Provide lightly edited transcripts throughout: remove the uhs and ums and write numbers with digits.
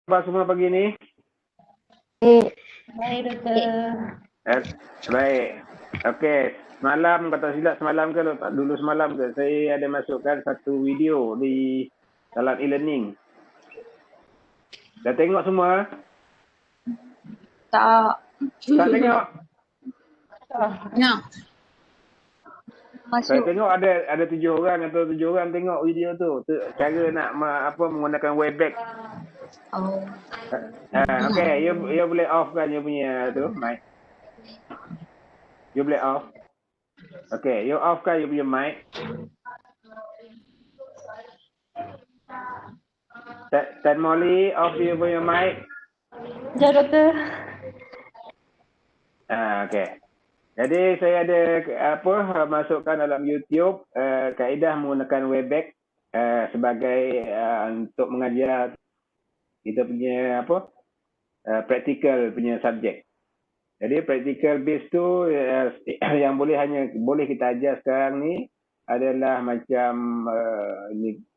khabar semua pagi ni? Baik, doktor. Baik. Okey, semalam kata silap semalam ke dulu semalam ke saya ada masukkan satu video di dalam e-learning. Dah tengok semua? Tak. Tak tengok? Nak. Saya Masuk. tengok ada 7 orang atau 7 orang tengok video tu. Cara nak menggunakan Webex. Oh. Okey, you boleh off kan you punya tu mic. You boleh off. Okey, you off kan you punya mic. Tan Molly, off you punya mic. Ya, doktor. Okey. Jadi saya ada masukkan dalam YouTube kaedah menggunakan Webex sebagai untuk mengajar kita punya practical punya subjek. Jadi practical base tu yang boleh kita ajar sekarang ni adalah macam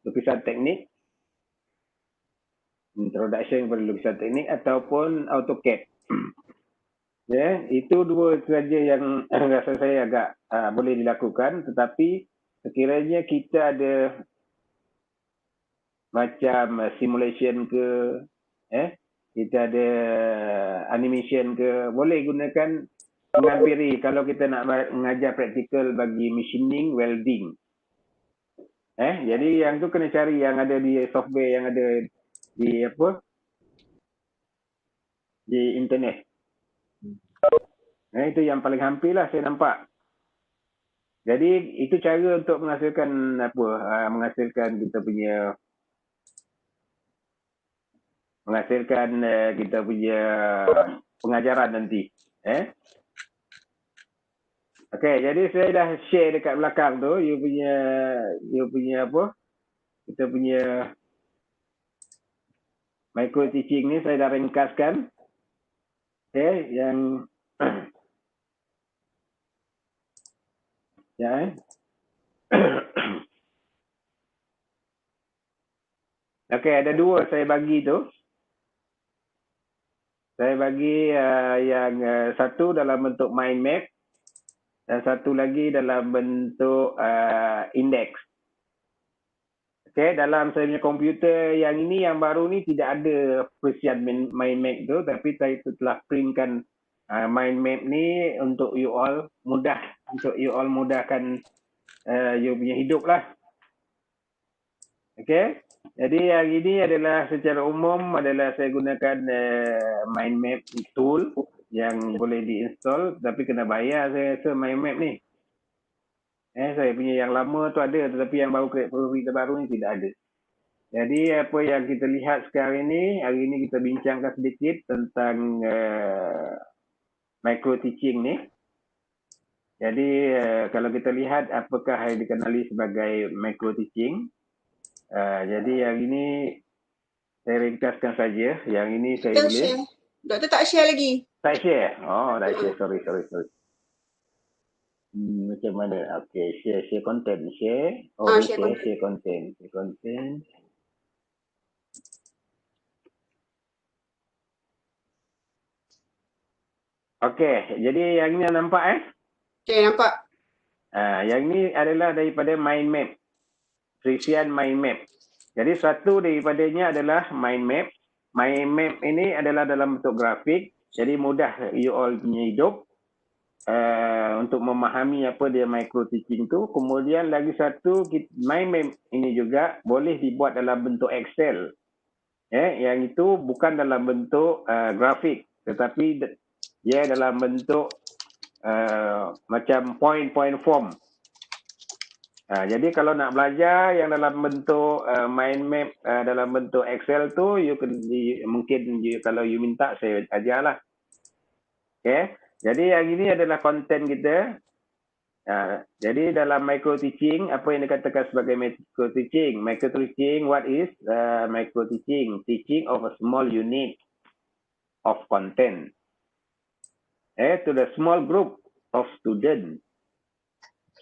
lukisan teknik, introduction kepada lukisan teknik ataupun AutoCAD. Ya, itu dua saja yang rasa saya agak boleh dilakukan, tetapi sekiranya kita ada macam simulation ke, kita ada animation ke, boleh gunakan menghampiri kalau kita nak mengajar praktikal bagi machining, welding. Jadi yang tu kena cari yang ada di software yang ada di internet. Itu yang paling hampir lah saya nampak. Jadi itu cara untuk menghasilkan kita punya pengajaran nanti. Okey, jadi saya dah share dekat belakang tu you punya kita punya micro teaching ni saya dah ringkaskan. Yang Okey, ada dua saya bagi tu. Saya bagi yang satu dalam bentuk mind map dan satu lagi dalam bentuk index. Okey, dalam saya punya komputer yang ini yang baru ni tidak ada perisian mind map tu, tapi saya telah printkan mind map ni untuk you all mudahkan you punya hidup lah. Okey, jadi yang ini adalah secara umum adalah saya gunakan mind map tool yang boleh diinstal, tapi kena bayar saya rasa mind map ni. Saya punya yang lama tu ada, tetapi yang baru ni tidak ada. Jadi apa yang kita lihat sekarang ini, hari ini kita bincangkan sedikit tentang micro teaching ni. Jadi kalau kita lihat apakah yang dikenali sebagai micro teaching. Jadi yang ini saya ringkaskan saja. Yang ini saya boleh. Share. Doktor tak share lagi. Tak share? Oh, tak share. Sorry. Macam mana? Okay, share content. Share. Oh, share content. Share content. Okey, jadi yang ini nampak Okey, nampak. Yang ini adalah daripada mind map. Perisian mind map. Jadi satu daripadanya adalah mind map. Mind map ini adalah dalam bentuk grafik. Jadi mudah you all punya hidup untuk memahami apa dia micro teaching tu. Kemudian lagi satu, mind map ini juga boleh dibuat dalam bentuk Excel. Yang itu bukan dalam bentuk grafik, tetapi dia dalam bentuk macam point form. Jadi kalau nak belajar yang dalam bentuk mind map dalam bentuk Excel tu, kalau you minta saya ajarlah. Okay. Jadi yang ini adalah konten kita. Jadi dalam micro teaching, apa yang dikatakan sebagai micro teaching? Micro teaching, what is micro teaching? Teaching of a small unit of content. To the small group of students.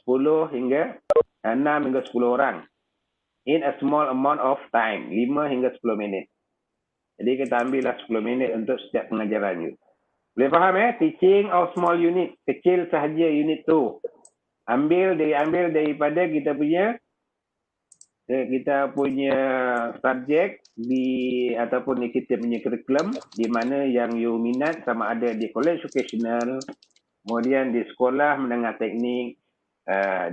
10 hingga 6 hingga 10 orang. In a small amount of time. 5 hingga 10 minit. Jadi kita ambillah 10 minit untuk setiap pengajaran you. Boleh faham Teaching of small unit. Kecil sahaja unit tu. Diambil daripada kita punya subjek ataupun kita punya kurikulum di mana yang you minat, sama ada di college vocational, kemudian di sekolah menengah teknik,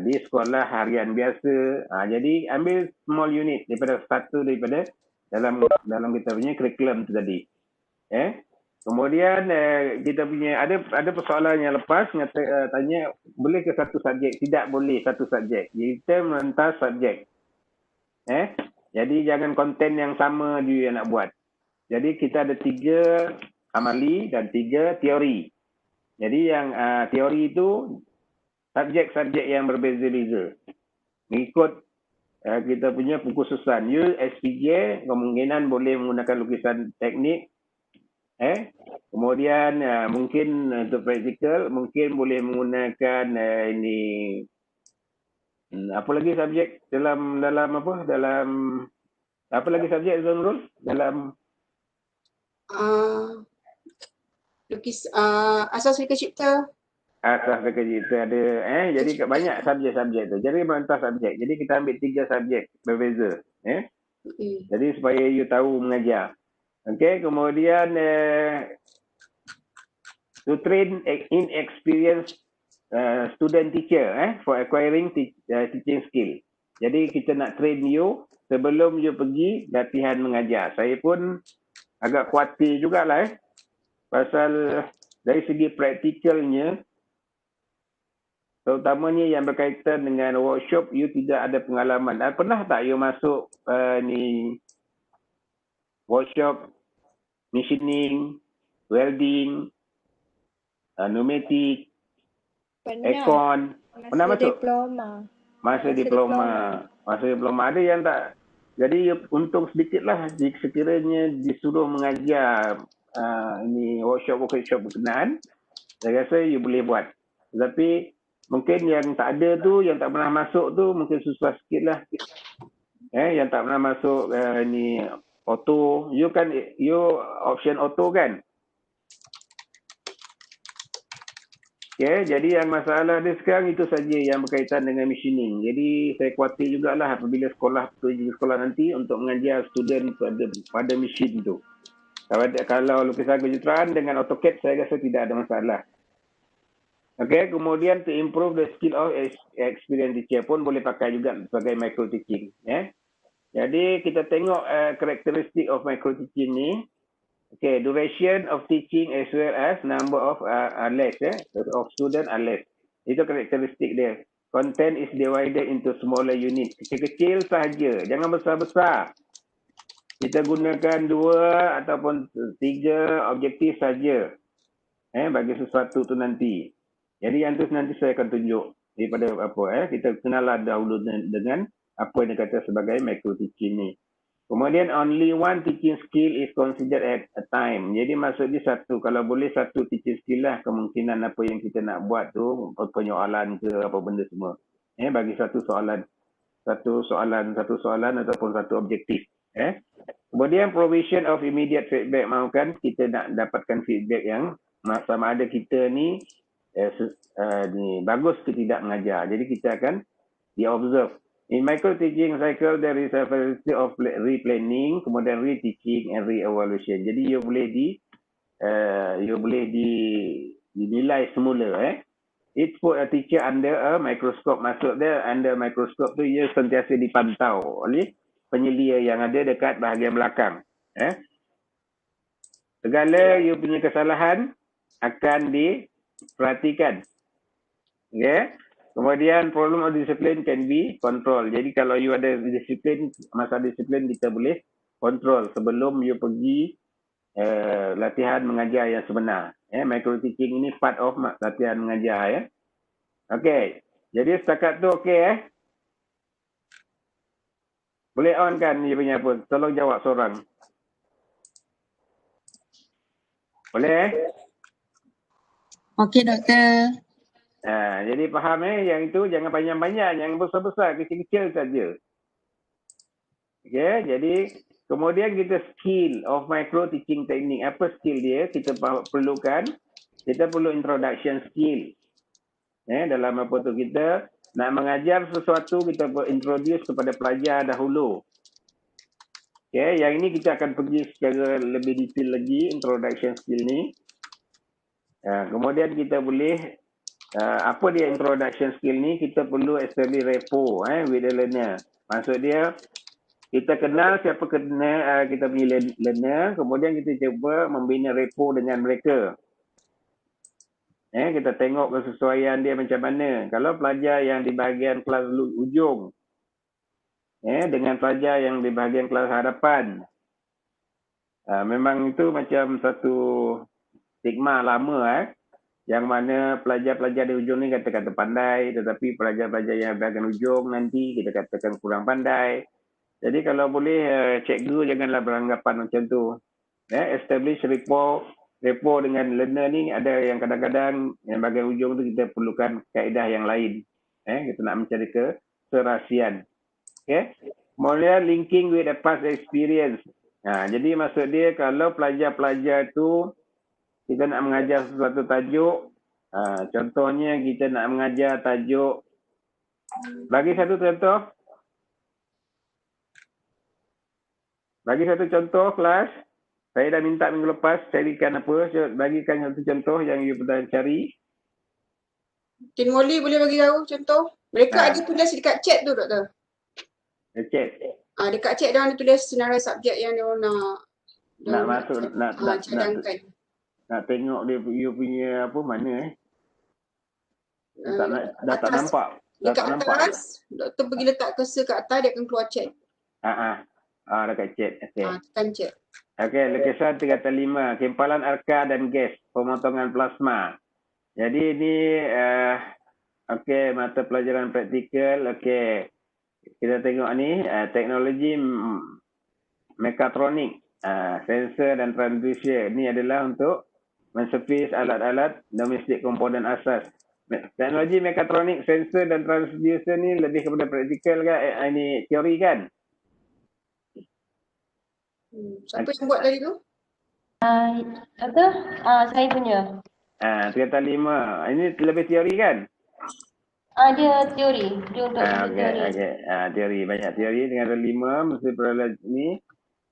di sekolah harian biasa. Jadi ambil small unit daripada dalam kita punya kurikulum tu tadi. Kemudian kita punya ada persoalan yang lepas tanya boleh ke satu subjek? Tidak boleh satu subjek. Kita menentas subjek. Jadi jangan konten yang sama dia yang nak buat. Jadi kita ada 3 amali dan 3 teori. Jadi yang teori itu subjek-subjek yang berbeza-beza. Mengikut kita punya pengkhususan. You SPJ kemungkinan boleh menggunakan lukisan teknik. Kemudian mungkin untuk praktikal mungkin boleh menggunakan apa lagi subjek dalam apa lagi subjek Nurul dalam asas reka cipta. Asas reka cipta ada jadi banyak subjek-subjek tu. Jadi mentas subjek. Jadi kita ambil 3 subjek berbeza. Jadi supaya you tahu mengajar. Okey, kemudian to train inexperienced student teacher for acquiring teaching skill. Jadi kita nak train you sebelum you pergi latihan mengajar. Saya pun agak khawatir jugalah pasal dari segi praktikalnya, terutamanya yang berkaitan dengan workshop, you tidak ada pengalaman. Pernah tak you masuk workshop machining, welding, pneumatik, aircon? Pernah masuk? Masa diploma. Ada yang tak. Jadi untung sedikitlah sekiranya disuruh mengajar workshop berkenaan. Saya rasa you boleh buat. Tetapi mungkin yang tak ada tu, yang tak pernah masuk tu mungkin susah sikitlah. Yang tak pernah masuk auto, you option auto kan? Jadi yang masalah dia sekarang itu saja yang berkaitan dengan machining. Jadi saya khawatir jugalah apabila sekolah nanti untuk mengajar student pada mesin tu. Kalau lukisan kejuruteraan dengan AutoCAD saya rasa tidak ada masalah. Kemudian to improve the skill of experienced teacher pun boleh pakai juga sebagai micro teaching. Jadi kita tengok karakteristik of micro teaching ni. Duration of teaching as well as number of of student are less. Itu karakteristik dia. Content is divided into smaller unit. Kecil-kecil sahaja, jangan besar-besar. Kita gunakan 2 ataupun 3 objektif saja bagi sesuatu tu nanti. Jadi yang tu nanti saya akan tunjuk daripada kita kenal dahulu dengan apa yang dikatakan sebagai micro teaching ni. Kemudian only one teaching skill is considered at a time. Jadi maksudnya kalau boleh satu teaching skill lah kemungkinan apa yang kita nak buat tu, penyoalan ke apa benda semua. Bagi satu soalan ataupun satu objektif. Kemudian provision of immediate feedback, mahukan kita nak dapatkan feedback yang sama ada kita ni bagus ke tidak mengajar. Jadi kita akan di-observe. In micro teaching cycle, there is a variety of replanning, kemudian reteaching and re-evaluation. Jadi you boleh dinilai semula. It put a teacher under a microscope. Maksud dia under microscope tu ia sentiasa dipantau oleh penyelia yang ada dekat bahagian belakang. Segala you punya kesalahan akan diperhatikan. Kemudian problem of discipline can be control. Jadi kalau you ada disiplin, masa disiplin kita boleh kontrol sebelum you pergi latihan mengajar yang sebenar. Micro teaching ini part of latihan mengajar. Okey. Jadi setakat tu okey Boleh on kan dia punya apa? Tolong jawab seorang. Boleh Okey doktor. Jadi faham yang itu jangan panjang-panjang, yang besar-besar, kecil-kecil saja. Okey, jadi Kemudian kita skill of micro teaching technique. Apa skill dia? Kita perlukan, kita perlu introduction skill. Dalam apa tu kita nak mengajar sesuatu, kita introduce kepada pelajar dahulu. Okay, yang ini kita akan pergi secara lebih detail lagi introduction skill ni. Kemudian kita boleh apa dia introduction skill ni? Kita perlu establish rapport with the learner. Maksud dia kita kenal siapa kita punya learner, kemudian kita cuba membina rapport dengan mereka. Kita tengok kesesuaian dia macam mana. Kalau pelajar yang di bahagian kelas ujung dengan pelajar yang di bahagian kelas hadapan, memang itu macam satu stigma lama yang mana pelajar-pelajar di ujung ni kata-kata pandai, tetapi pelajar-pelajar yang bahagian ujung nanti kita katakan kurang pandai. Jadi kalau boleh cikgu janganlah beranggapan macam tu. Establish rapport dengan learner ni ada yang kadang-kadang yang bahagian ujung tu kita perlukan kaedah yang lain. Kita nak mencari keserasian. Kemudian linking with the past experience. Jadi maksud dia kalau pelajar-pelajar tu kita nak mengajar sesuatu tajuk, contohnya kita nak mengajar tajuk, bagi satu contoh. Bagi satu contoh kelas, saya dah minta minggu lepas carikan apa, bagikan satu contoh yang you pernah cari. Tin Molly boleh bagi tahu contoh? Mereka ada tulis dekat chat tu, Doktor. Chat. Dekat chat dia ada tulis senarai subjek yang dia nak masuk, cadangkan. Nak tengok dia you punya apa mana tak nampak. Dekat atas, Doktor pergi letak cursor kat atas, dia akan keluar chat. Dekat chat. Okey. Tekan chat. Okey, lukisan 3.5, kempalan arka dan gas, pemotongan plasma. Jadi ini okey, mata pelajaran praktikal. Okey. Kita tengok ni teknologi mekatronik, sensor dan transducer. Ini adalah untuk menservis alat-alat domestik komponen asas. Teknologi mekatronik, sensor dan transducer ni lebih kepada praktikal kan? Ini teori kan? Siapa yang buat tadi tu? Saya punya. 3.5. Ini lebih teori kan? Dia teori. Dia untuk teori. Teori. Banyak teori dengan 5. Mesti peralatan ni.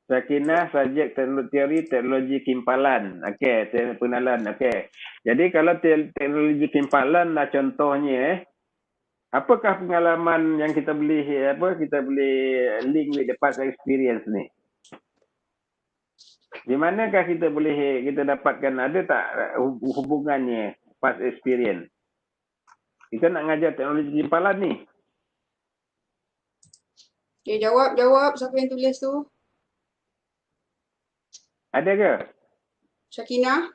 Sakinah, subjek teori teknologi kimpalan. Okey, pengenalan. Okey. Jadi kalau teknologi kimpalan lah contohnya, apakah pengalaman yang kita boleh link with the past experience ni? Di manakah kita dapatkan, ada tak hubungannya past experience? Kita nak ngajar teknologi kimpalan ni. Okay, jawab siapa yang tulis tu? Ada ke? Syakina?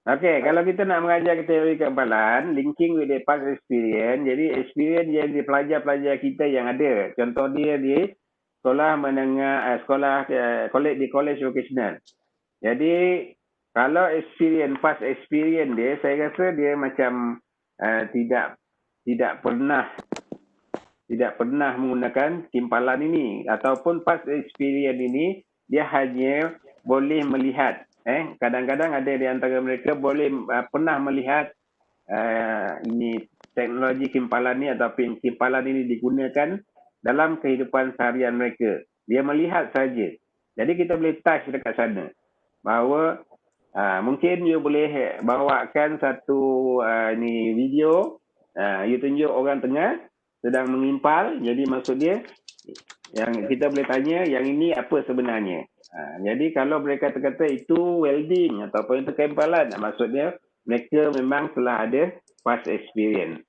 Okey, kalau kita nak mengajar teori kekebalan, linking with the past experience, jadi experience yang di pelajar-pelajar kita yang ada. Contoh dia di sekolah menengah, college vocational. Jadi, kalau past experience dia, saya rasa dia macam tidak pernah menggunakan timpalan ini, ataupun past experience ini dia hanya boleh melihat. Kadang-kadang ada di antara mereka boleh pernah melihat ini teknologi kimpalan ini ataupun kimpalan ini digunakan dalam kehidupan seharian mereka. Dia melihat saja. Jadi kita boleh touch dekat sana bahawa mungkin you boleh bawakan satu video, you tunjuk orang tengah sedang mengimpal. Jadi maksud dia yang kita boleh tanya, yang ini apa sebenarnya? Jadi kalau mereka kata itu welding ataupun itu kempalan, maksudnya mereka memang telah ada past experience.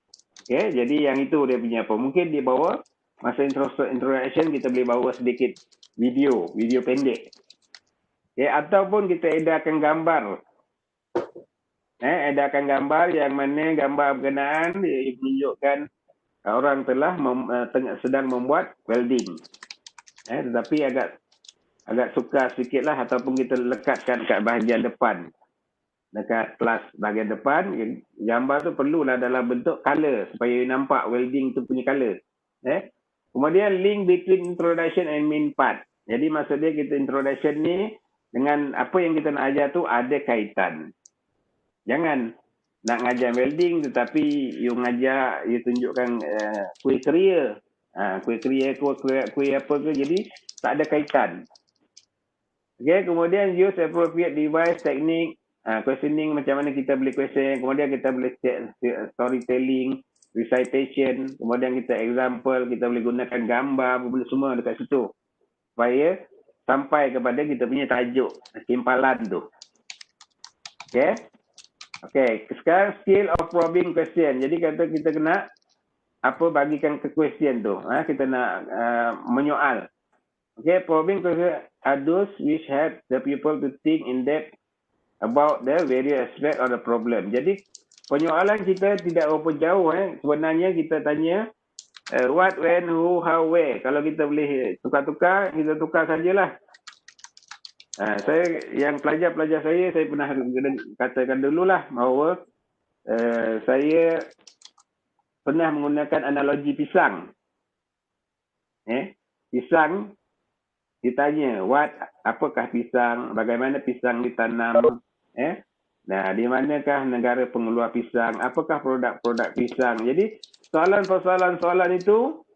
Okay, jadi yang itu dia punya apa? Mungkin di bawah masa introduction kita boleh bawa sedikit video pendek. Okay, ataupun kita edarkan gambar. Edarkan gambar yang mana gambar berkenaan menunjukkan orang telah sedang membuat welding. Tetapi agak sukar sikitlah, ataupun kita lekatkan kat bahagian depan. dekat kelas bahagian depan, gambar tu perlulah dalam bentuk color supaya nampak welding tu punya color. Kemudian link between introduction and main part. Jadi maksud dia kita introduction ni dengan apa yang kita nak ajar tu ada kaitan. Jangan nak ngajar welding tetapi you ngajar, you tunjukkan kuih keria. Kuih keria, kuih apa ke, jadi tak ada kaitan. Okay, kemudian use appropriate device, teknik, questioning macam mana kita boleh question, kemudian kita boleh storytelling, recitation, kemudian kita example, kita boleh gunakan gambar, boleh semua dekat situ. Supaya sampai kepada kita punya tajuk, timpalan tu. Okay. Okay, sekarang skill of probing question. Jadi kata kita kena bagikan ke question tu. Kita nak menyoal. Okay, probing question are those which help the people to think in depth about the various aspect of the problem. Jadi penyoalan kita tidak berapa jauh. Sebenarnya kita tanya what, when, who, how, where. Kalau kita boleh tukar-tukar, kita tukar sajalah. Saya yang pelajar-pelajar saya pernah katakan dululah bahawa saya pernah menggunakan analogi pisang. Pisang ditanya, apakah pisang, bagaimana pisang ditanam, nah di manakah negara pengeluar pisang, apakah produk-produk pisang. Jadi soalan itu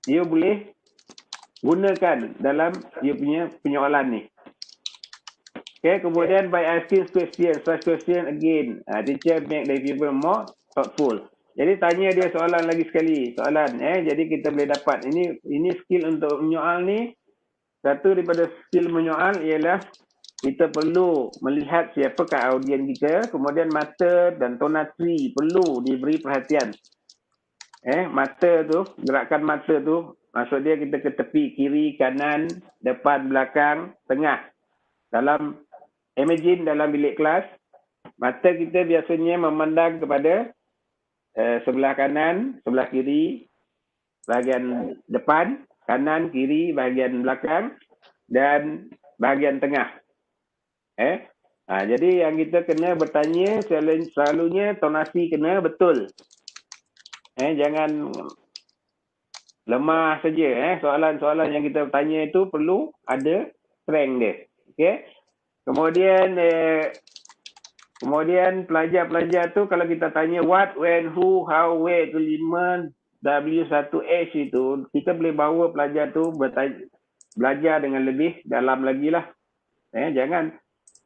you boleh gunakan dalam you punya penyoalan ni. Okay, kemudian by asking such question again, teacher make the people more thoughtful. Jadi tanya dia soalan lagi sekali, jadi kita boleh dapat ini skill untuk menyoal ni. Satu daripada skill menyoal ialah kita perlu melihat siapakah audien kita, kemudian mata dan tonasi perlu diberi perhatian. Mata tu, gerakan mata tu, maksud dia kita ke tepi, kiri, kanan, depan, belakang, tengah. Imagine dalam bilik kelas, mata kita biasanya memandang kepada sebelah kanan, sebelah kiri, bahagian depan, kanan, kiri, bahagian belakang dan bahagian tengah. Jadi yang kita kena bertanya selalunya tonasi kena betul. Jangan lemah saja. Soalan-soalan yang kita tanya itu perlu ada strength dia. Okay? Kemudian pelajar-pelajar tu kalau kita tanya what, when, who, how, where to 5 W1H itu, kita boleh bawa pelajar tu belajar dengan lebih dalam lagi lah. Jangan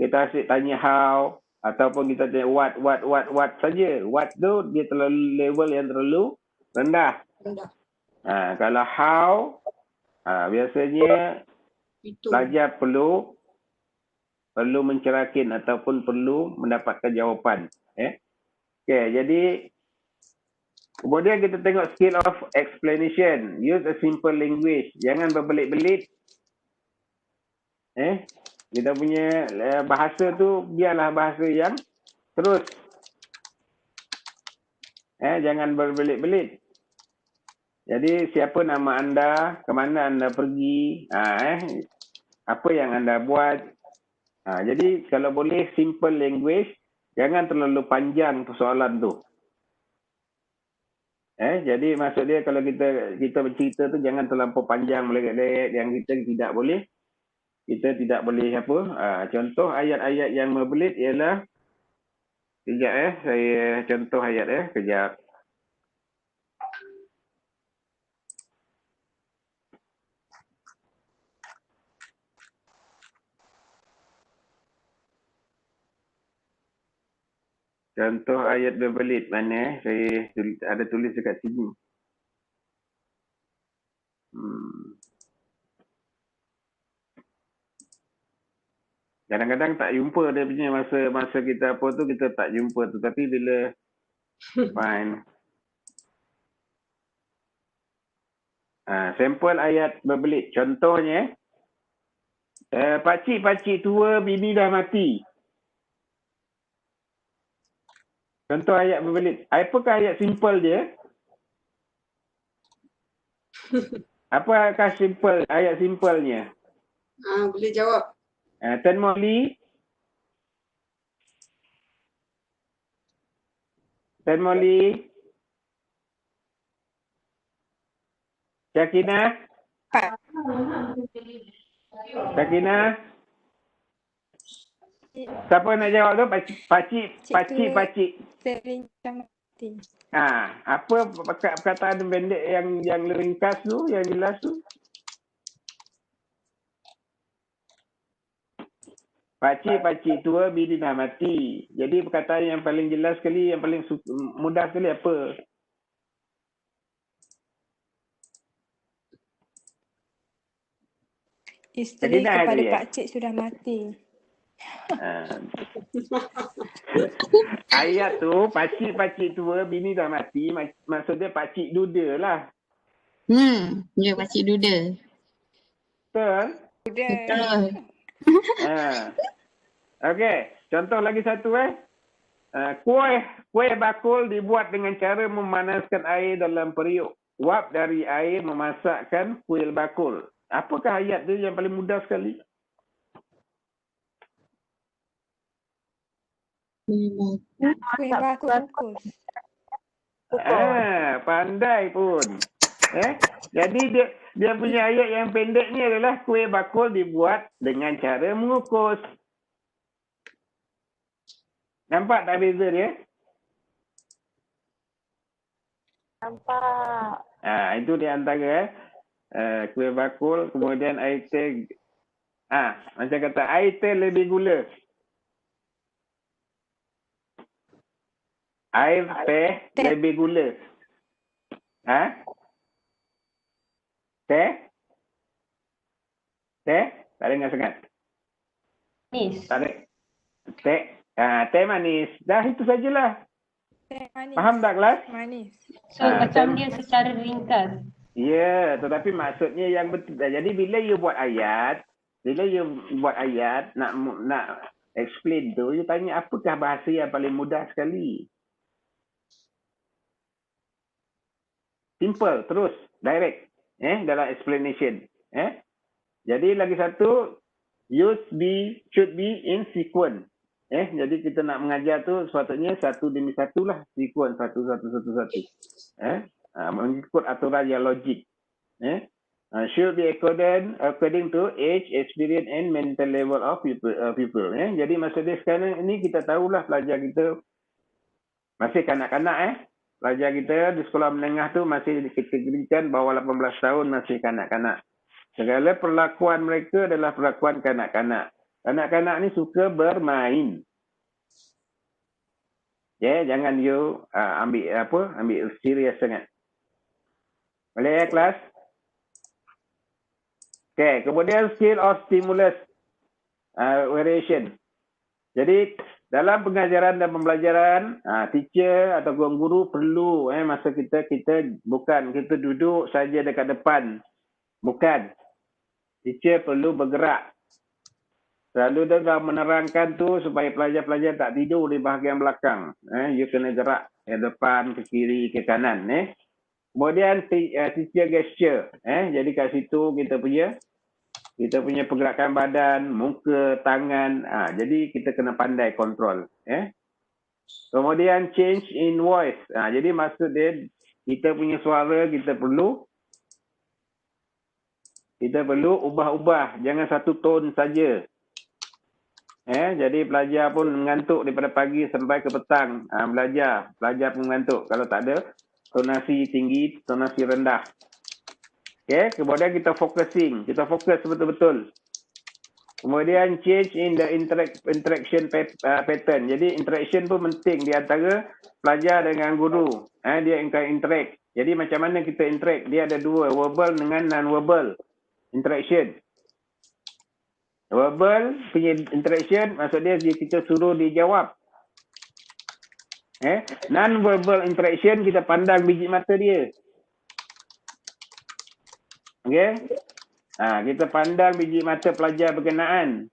kita asyik tanya how ataupun kita tanya what saja. What tu dia terlalu level yang terlalu rendah. Kalau how, biasanya pelajar perlu mencerahkan ataupun perlu mendapatkan jawapan. Okay, jadi kemudian kita tengok skill of explanation. Use a simple language. Jangan berbelit-belit. Kita punya bahasa tu biarlah bahasa yang terus. Jangan berbelit-belit. Jadi siapa nama anda, ke mana anda pergi, apa yang anda buat. Jadi kalau boleh simple language, jangan terlalu panjang persoalan tu. Jadi maksud dia kalau kita bercerita tu jangan terlampau panjang melek-lek yang kita tidak boleh contoh ayat-ayat yang berbelit ialah kejap saya contoh ayat kejap. Contoh ayat berbelit mana saya ada tulis dekat sini. Kadang-kadang tak jumpa dia punya masa kita apa tu kita tak jumpa tu, tapi bila fine. Sampel ayat berbelit. Contohnya pakcik tua bini dah mati. Contoh ayat berbelit. Apakah ayat simple dia? Apakah ayat simpelnya? Boleh jawab. Tan Molly. Tan Molly. Syakina. Syakina. Siapa nak jawab tu? Pakcik. Terincang mati. Apa perkataan pendek yang ringkas tu, yang jelas tu? Pakcik tua bini dah mati. Jadi perkataan yang paling jelas sekali, yang paling mudah sekali apa? Isteri Syakina kepada ada, pakcik sudah mati. Ayat tu, pakcik tua bini dah mati, maksudnya pakcik duda lah. Ya, pakcik duda. Betul? Betul. Okey, contoh lagi satu kuih bakul dibuat dengan cara memanaskan air dalam periuk. Wap dari air memasakkan kuih bakul. Apakah ayat tu yang paling mudah sekali? Kuih bakul kukus. Pandai pun. Jadi dia punya ayat yang pendek ni adalah kuih bakul dibuat dengan cara mengukus. Nampak tak beza dia? Nampak. Itu di antara kuih bakul, kemudian air teh. Macam kata air teh lebih gula. Air teh lebih gula. Teh? Tak dengar sangat. Manis. Tak ada. Teh manis. Dah itu sajalah. Teh manis. Faham tak kelas? Manis. So macam dia secara ringkas. Ya, tetapi maksudnya yang betul. Jadi bila you buat ayat, nak explain tu, you tanya apakah bahasa yang paling mudah sekali. Simple, terus, direct. Dalam explanation. Jadi lagi satu, should be in sequence. Jadi kita nak mengajar tu sepatutnya satu demi satu lah, sequence satu. Mengikut aturan yang logik. Should be according to age, experience and mental level of people. Jadi maksudnya sekarang ini kita tahulah pelajar kita masih kanak-kanak. Pelajar kita di sekolah menengah tu masih dikategorikan bawah 18 tahun, masih kanak-kanak. Segala perlakuan mereka adalah perlakuan kanak-kanak. Kanak-kanak ni suka bermain. Jangan you ambil serius sangat. Boleh kelas? Okay, kemudian skill of stimulus variation. Jadi dalam pengajaran dan pembelajaran, teacher atau guru perlu masa kita bukan kita duduk saja dekat depan. Bukan. Teacher perlu bergerak. Selalu dia menerangkan tu supaya pelajar-pelajar tak tidur di bahagian belakang. You kena gerak ke depan, ke kiri, ke kanan. Kemudian teacher gesture. Jadi kat situ kita punya pergerakan badan, muka, tangan. Jadi kita kena pandai kontrol. Kemudian change in voice. Jadi maksud dia kita punya suara kita perlu ubah-ubah. Jangan satu tone saja. Jadi pelajar pun mengantuk daripada pagi sampai ke petang. Pelajar pun mengantuk kalau tak ada tonasi tinggi, tonasi rendah. Kemudian kita focusing. Kita fokus betul-betul. Kemudian change in the interaction pattern. Jadi interaction pun penting di antara pelajar dengan guru. Dia akan interact. Jadi macam mana kita interact? Dia ada dua, verbal dengan non-verbal interaction. Verbal punya interaction maksud dia kita suruh dia jawab. Non-verbal interaction kita pandang biji mata dia. Kita pandang biji mata pelajar berkenaan.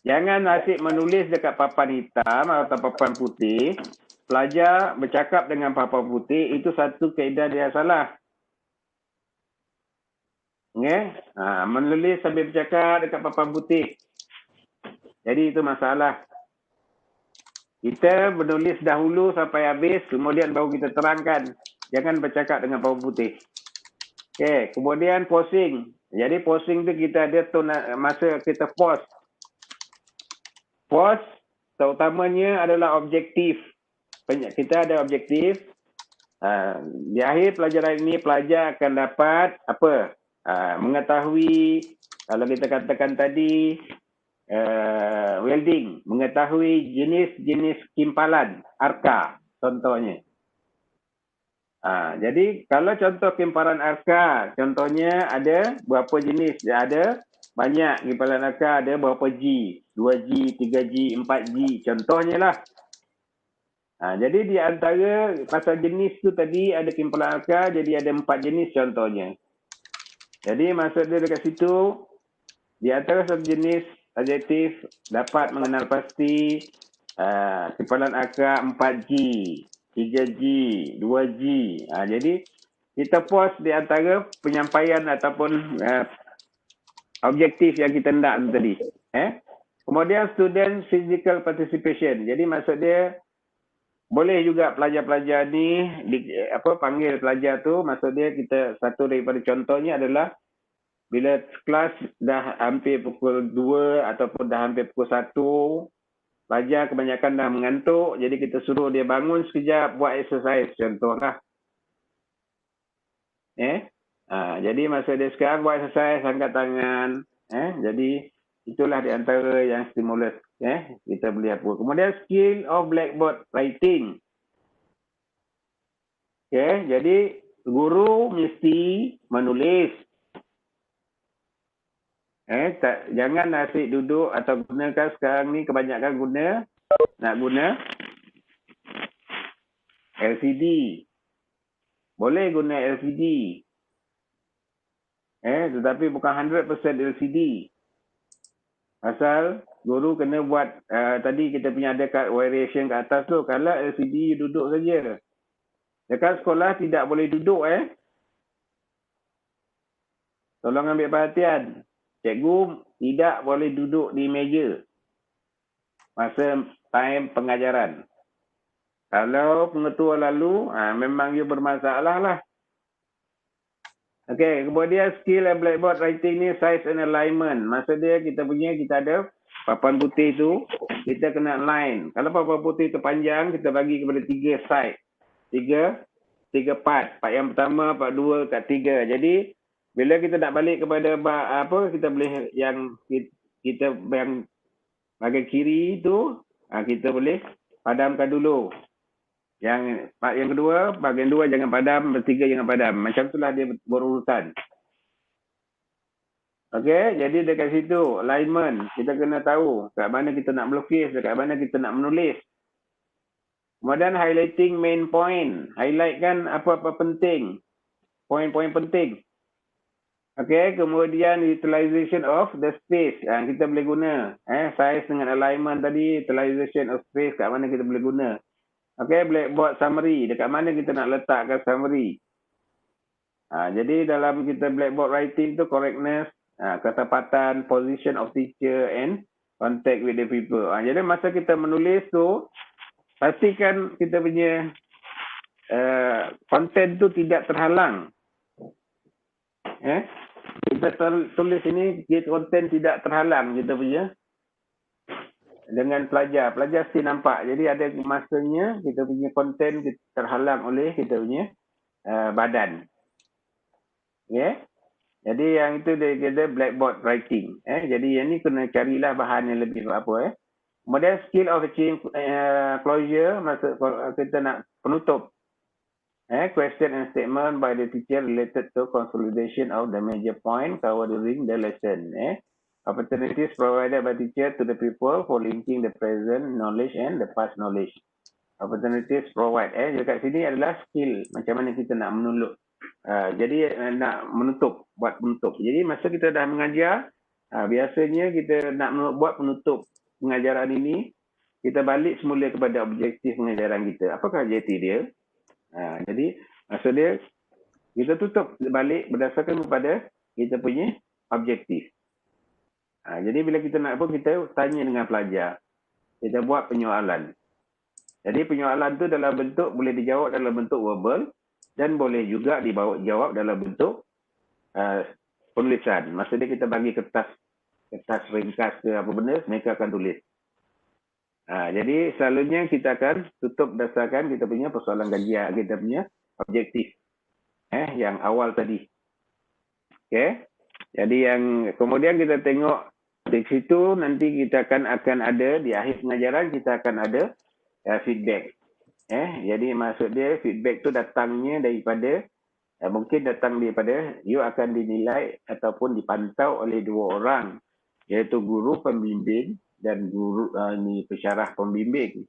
Jangan asyik menulis dekat papan hitam atau papan putih. Pelajar bercakap dengan papan putih, itu satu kaedah dia salah. Menulis sambil bercakap dekat papan putih. Jadi itu masalah. Kita menulis dahulu sampai habis, kemudian baru kita terangkan. Jangan bercakap dengan power putih. Okey, kemudian posing. Jadi posing tu kita ada masa kita pause. Pause terutamanya adalah objektif. Kita ada objektif. Di akhir pelajaran ini pelajar akan dapat apa? Mengetahui, kalau kita katakan tadi, welding, mengetahui jenis-jenis kimpalan arka contohnya. Jadi kalau contoh kimpalan arka, contohnya ada berapa jenis? Ada banyak kimpalan arka, ada berapa G, 2G, 3G, 4G, contohnya lah. Jadi di antara pasal jenis tu tadi ada kimpalan arka, jadi ada 4 jenis contohnya. Jadi maksud dia dekat situ, di antara satu jenis adjektif dapat mengenal pasti kimpalan arka 4G, 3G, 2G. Jadi kita pause di antara penyampaian ataupun objektif yang kita nak tadi. Kemudian student physical participation. Jadi maksud dia boleh juga pelajar-pelajar ni panggil pelajar tu, maksud dia kita satu daripada contohnya adalah bila kelas dah hampir pukul 2 ataupun dah hampir pukul 1, pelajar kebanyakan dah mengantuk, jadi kita suruh dia bangun sekejap buat exercise contohlah. Jadi maksud dia sekarang buat exercise, angkat tangan. Jadi itulah di antara yang stimulus kita boleh apa. Kemudian skill of blackboard writing. Jadi guru mesti menulis. Jangan asyik duduk atau gunakan sekarang ni kebanyakan nak guna LCD. Boleh guna LCD. Tetapi bukan 100% LCD. Asal guru kena buat tadi kita punya ada kat variation kat atas tu. Kalau LCD duduk saja. Dekat sekolah tidak boleh duduk Tolong ambil perhatian. Cikgu tidak boleh duduk di meja masa time pengajaran. Kalau pengetua lalu, memang dia bermasalah lah. Okey, kemudian skill and blackboard writing ni size and alignment. Maksud dia kita ada papan putih tu, kita kena align. Kalau papan putih tu panjang, kita bagi kepada 3 side. 3 part. Part yang pertama, part 2, part 3. Jadi bila kita nak balik kepada kita boleh yang kita yang bahagian kiri tu, kita boleh padamkan dulu. Yang part yang kedua, bahagian 2 jangan padam, bertiga jangan padam. Macam itulah dia berurutan. Okey, jadi dekat situ alignment, kita kena tahu kat mana kita nak melukis, dekat mana kita nak menulis. Kemudian highlighting main point, highlight kan apa-apa penting, poin-poin penting. Okey, kemudian utilization of the space, kita boleh guna size dengan alignment tadi, utilization of space kat mana kita boleh guna. Okey, blackboard summary, dekat mana kita nak letakkan summary. Jadi dalam kita blackboard writing tu correctness, ketepatan, position of teacher and contact with the people. Jadi masa kita menulis tu, pastikan kita punya content tu tidak terhalang. Kita tulis ini, content tidak terhalang kita punya dengan pelajar. Pelajar mesti nampak. Jadi ada masanya kita punya konten terhalang oleh kita punya badan. Jadi yang itu dia kata blackboard writing. Jadi yang ni kena carilah bahan yang lebih apa. Kemudian skill of achieving closure, maksud kita nak penutup. Question and statement by the teacher related to consolidation of the major point covered during the lesson. Opportunities provided by teacher to the people for linking the present knowledge and the past knowledge. Opportunities provide. Dekat sini adalah skill. Macam mana kita nak menulis. Jadi nak menutup. Buat penutup. Jadi masa kita dah mengajar, biasanya kita nak buat penutup pengajaran ini, kita balik semula kepada objektif pengajaran kita. Apakah objektif dia? Jadi maksud dia, kita tutup balik berdasarkan kepada kita punya objektif. Jadi bila kita nak apa, kita tanya dengan pelajar. Kita buat penyoalan. Jadi penyoalan tu dalam bentuk boleh dijawab dalam bentuk verbal dan boleh juga dijawab dalam bentuk penulisan. Maksudnya kita bagi kertas ringkas ke apa benda, mereka akan tulis. Jadi selalunya kita akan tutup berdasarkan kita punya persoalan kajian, kita punya objektif yang awal tadi. Okay. Jadi yang kemudian kita tengok di situ nanti kita akan ada di akhir pengajaran kita akan ada feedback. Jadi maksud dia feedback tu datangnya daripada mungkin datang daripada you akan dinilai ataupun dipantau oleh dua orang, iaitu guru pembimbing dan guru pensyarah pembimbing.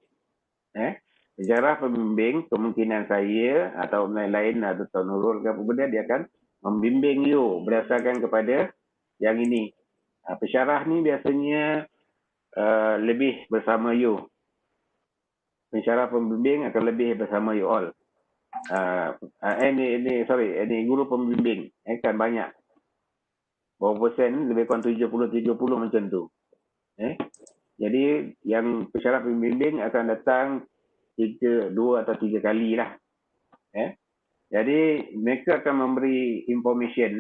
Pensyarah pembimbing kemungkinan saya atau lain-lain atau Nurul ke apa benda dia akan membimbing you berdasarkan kepada yang ini. Pensyarah ni biasanya lebih bersama you. Pensyarah pembimbing akan lebih bersama you all. Ini guru pembimbing kan banyak. Berapa persen lebih kurang 70-30 macam tu. Jadi yang pensyarah pembimbing akan datang 2 atau 3 kali lah. Jadi mereka akan memberi information,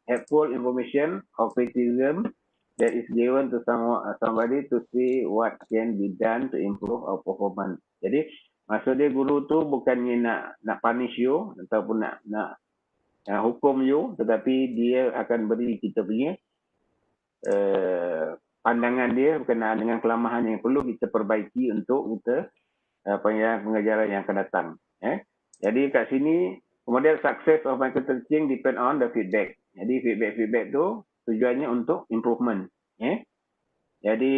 helpful information or criticism that is given to somebody to see what can be done to improve our performance. Jadi maksud dia guru tu bukannya nak punish you ataupun nak hukum you, tetapi dia akan beri kita punya pandangan dia berkenaan dengan kelemahan yang perlu kita perbaiki untuk kita pengajaran yang akan datang. Jadi kat sini kemudian success of micro-teaching depend on the feedback. Jadi feedback tu tujuannya untuk improvement. Jadi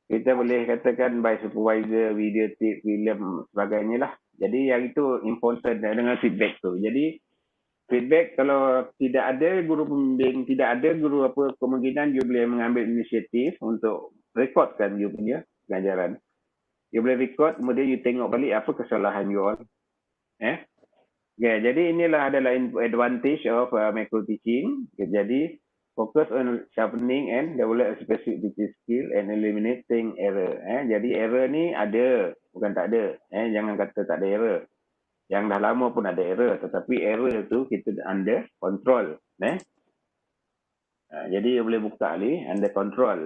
kita boleh katakan by supervisor, video tip, film sebagainya lah. Jadi yang itu important dengan feedback tu. Jadi feedback kalau tidak ada guru pembimbing, tidak ada guru apa, kemungkinan you boleh mengambil inisiatif untuk rekodkan you punya pengajaran. You boleh record, kemudian you tengok balik apa kesalahan you all. Jadi inilah adalah advantage of micro teaching. Jadi focus on sharpening and develop a specific teaching skill and eliminating error. Jadi error ni ada, bukan tak ada. Jangan kata tak ada error. Yang dah lama pun ada error, tetapi error tu kita under control. Jadi boleh buka ni under control.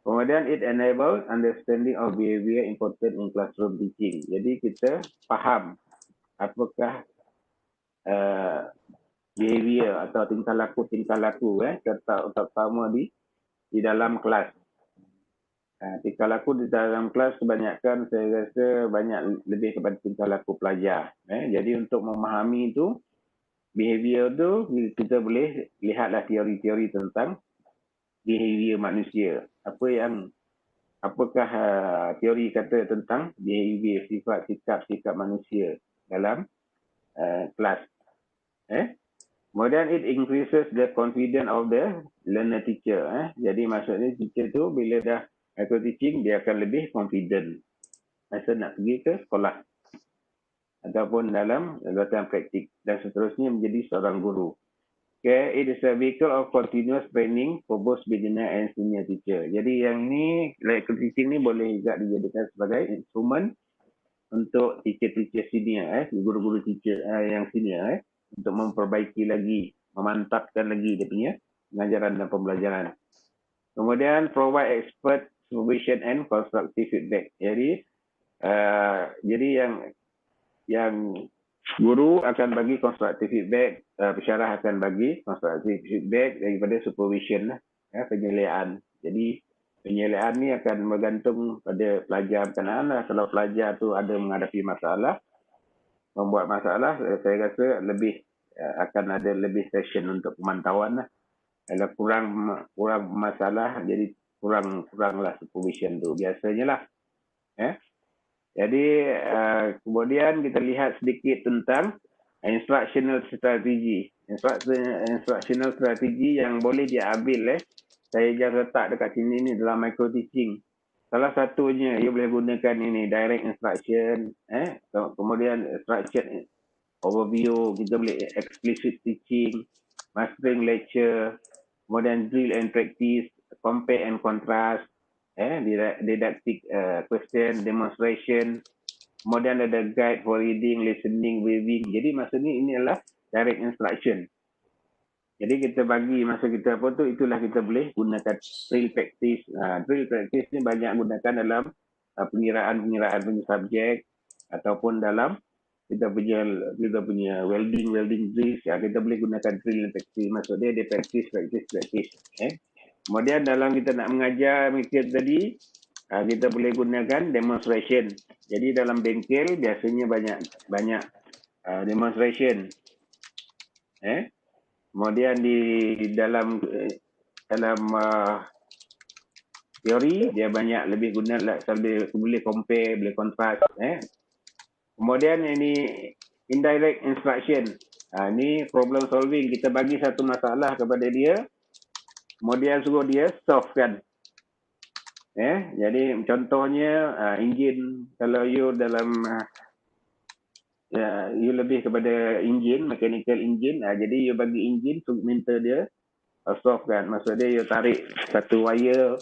Kemudian it enable understanding of behavior important in classroom teaching. Jadi kita faham apakah behavior atau tingkah laku terutama di dalam kelas. Tingkah laku di dalam kelas kebanyakan saya rasa banyak lebih kepada tingkah laku pelajar. Jadi untuk memahami itu behavior tu kita boleh lihatlah teori-teori tentang behavior manusia. Apakah teori kata tentang behavior, sifat sikap manusia dalam kelas. Kemudian it increases the confidence of the learner teacher. Jadi maksudnya teacher tu bila dah micro teaching dia akan lebih confident masa nak pergi ke sekolah ataupun dalam latihan praktik dan seterusnya menjadi seorang guru. Okay, it is a vehicle of continuous training for both beginner and senior teacher. Jadi yang ni micro teaching ni boleh juga dijadikan sebagai instrumen untuk teacher-teacher senior, guru-guru teacher yang senior, untuk memperbaiki lagi, memantapkan lagi dia punya pengajaran dan pembelajaran. Kemudian provide expert supervision and constructive feedback. Jadi yang guru akan bagi constructive feedback, pensyarah akan bagi constructive feedback daripada supervision, penyeliaan. Jadi penyeliaan ni akan bergantung pada pelajar berkenaan. Kalau pelajar tu ada menghadapi masalah, membuat masalah, saya rasa lebih akan ada lebih session untuk pemantauan lah. Kalau kurang masalah, jadi kuranglah supervision tu biasanya lah. Jadi kemudian kita lihat sedikit tentang instructional strategy. Instructional strategy yang boleh diambil saya just letak dekat sini ni dalam micro teaching. Salah satunya you boleh gunakan ini direct instruction, kemudian instruction overview, kita boleh explicit teaching, mastering lecture, kemudian drill and practice, compare and contrast, didactic question, demonstration, kemudian ada guide for reading, listening, viewing. Jadi maksudnya ini adalah direct instruction. Jadi kita bagi masa kita apa tu, itulah kita boleh gunakan drill practice. Drill practice ni banyak gunakan dalam pengiraan subjek ataupun dalam kita punya welding drills. Kita boleh gunakan drill practice. Maksud dia practice. Kemudian dalam kita nak mengajar mikir tadi, kita boleh gunakan demonstration. Jadi dalam bengkel biasanya banyak demonstration. Kemudian di dalam teori dia banyak lebih guna boleh compare, boleh contrast. Kemudian ini indirect instruction. Ini problem solving. Kita bagi satu masalah kepada dia, kemudian suruh dia solve kan. Jadi contohnya enjin, kalau you dalam you lebih kepada enjin, mechanical engine, jadi you bagi enjin, minta dia solve kan. Maksud dia you tarik satu wire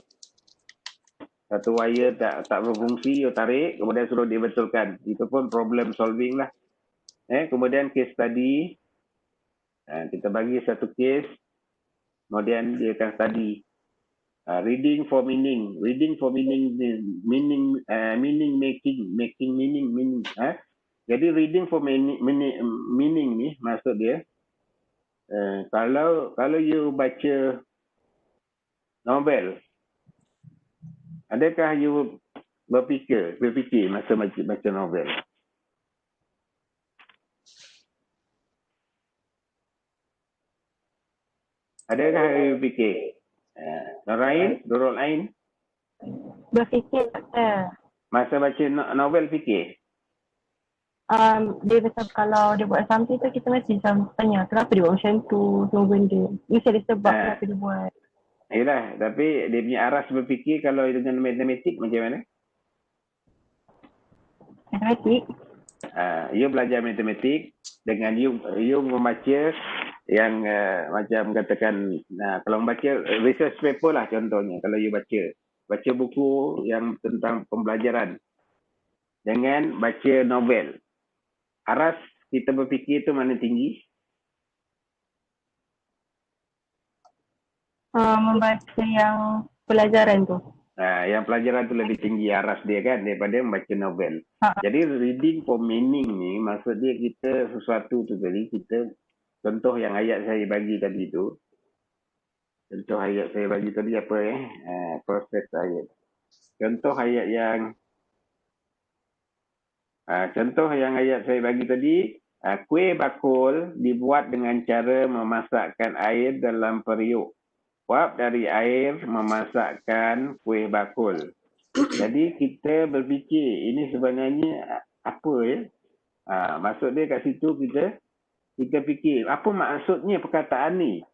tak berfungsi, you tarik, kemudian suruh dia betulkan. Itu pun problem solving lah. Kemudian case study, kita bagi satu case, kemudian dia akan study. Reading for meaning making meaning. Jadi reading for meaning ni maksud dia, kalau you baca novel, adakah you berfikir masa baca novel? Adakah you fikir? Nurul Ain? Berfikir doktor. Masa baca novel fikir? Dia macam kalau dia buat something tu kita mesti macam tanya kenapa dia buat macam tu, semua benda. Mesti ada sebab kenapa dia buat. Yelah, tapi dia punya aras berfikir kalau dengan matematik macam mana? Matematik? You belajar matematik dengan you membaca yang macam katakan, kalau membaca research paper lah contohnya, kalau you baca buku yang tentang pembelajaran dengan baca novel, aras kita berfikir tu mana tinggi? Membaca yang pelajaran tu. Yang pelajaran tu lebih tinggi aras dia kan daripada membaca novel. Jadi reading for meaning ni maksud dia kita sesuatu tu tadi, kita contoh yang ayat saya bagi tadi tu. Contoh ayat saya bagi tadi apa proses ayat. Contoh yang ayat saya bagi tadi, kuih bakul dibuat dengan cara memasakkan air dalam periuk. Uap dari air memasakkan kuih bakul. Jadi kita berfikir ini sebenarnya apa ya? Maksud dia kat situ kita fikir apa maksudnya perkataan ni.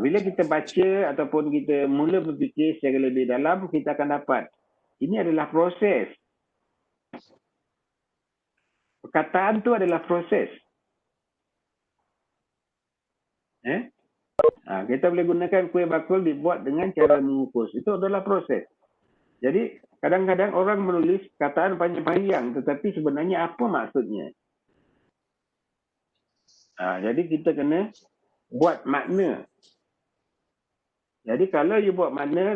Bila kita baca ataupun kita mula berfikir secara lebih dalam, kita akan dapat ini adalah proses. Perkataan tu adalah proses. Kita boleh gunakan kuih bakul dibuat dengan cara mengukus. Itu adalah proses. Jadi kadang-kadang orang menulis kataan panjang-panjang tetapi sebenarnya apa maksudnya? Jadi kita kena buat makna. Jadi kalau you buat makna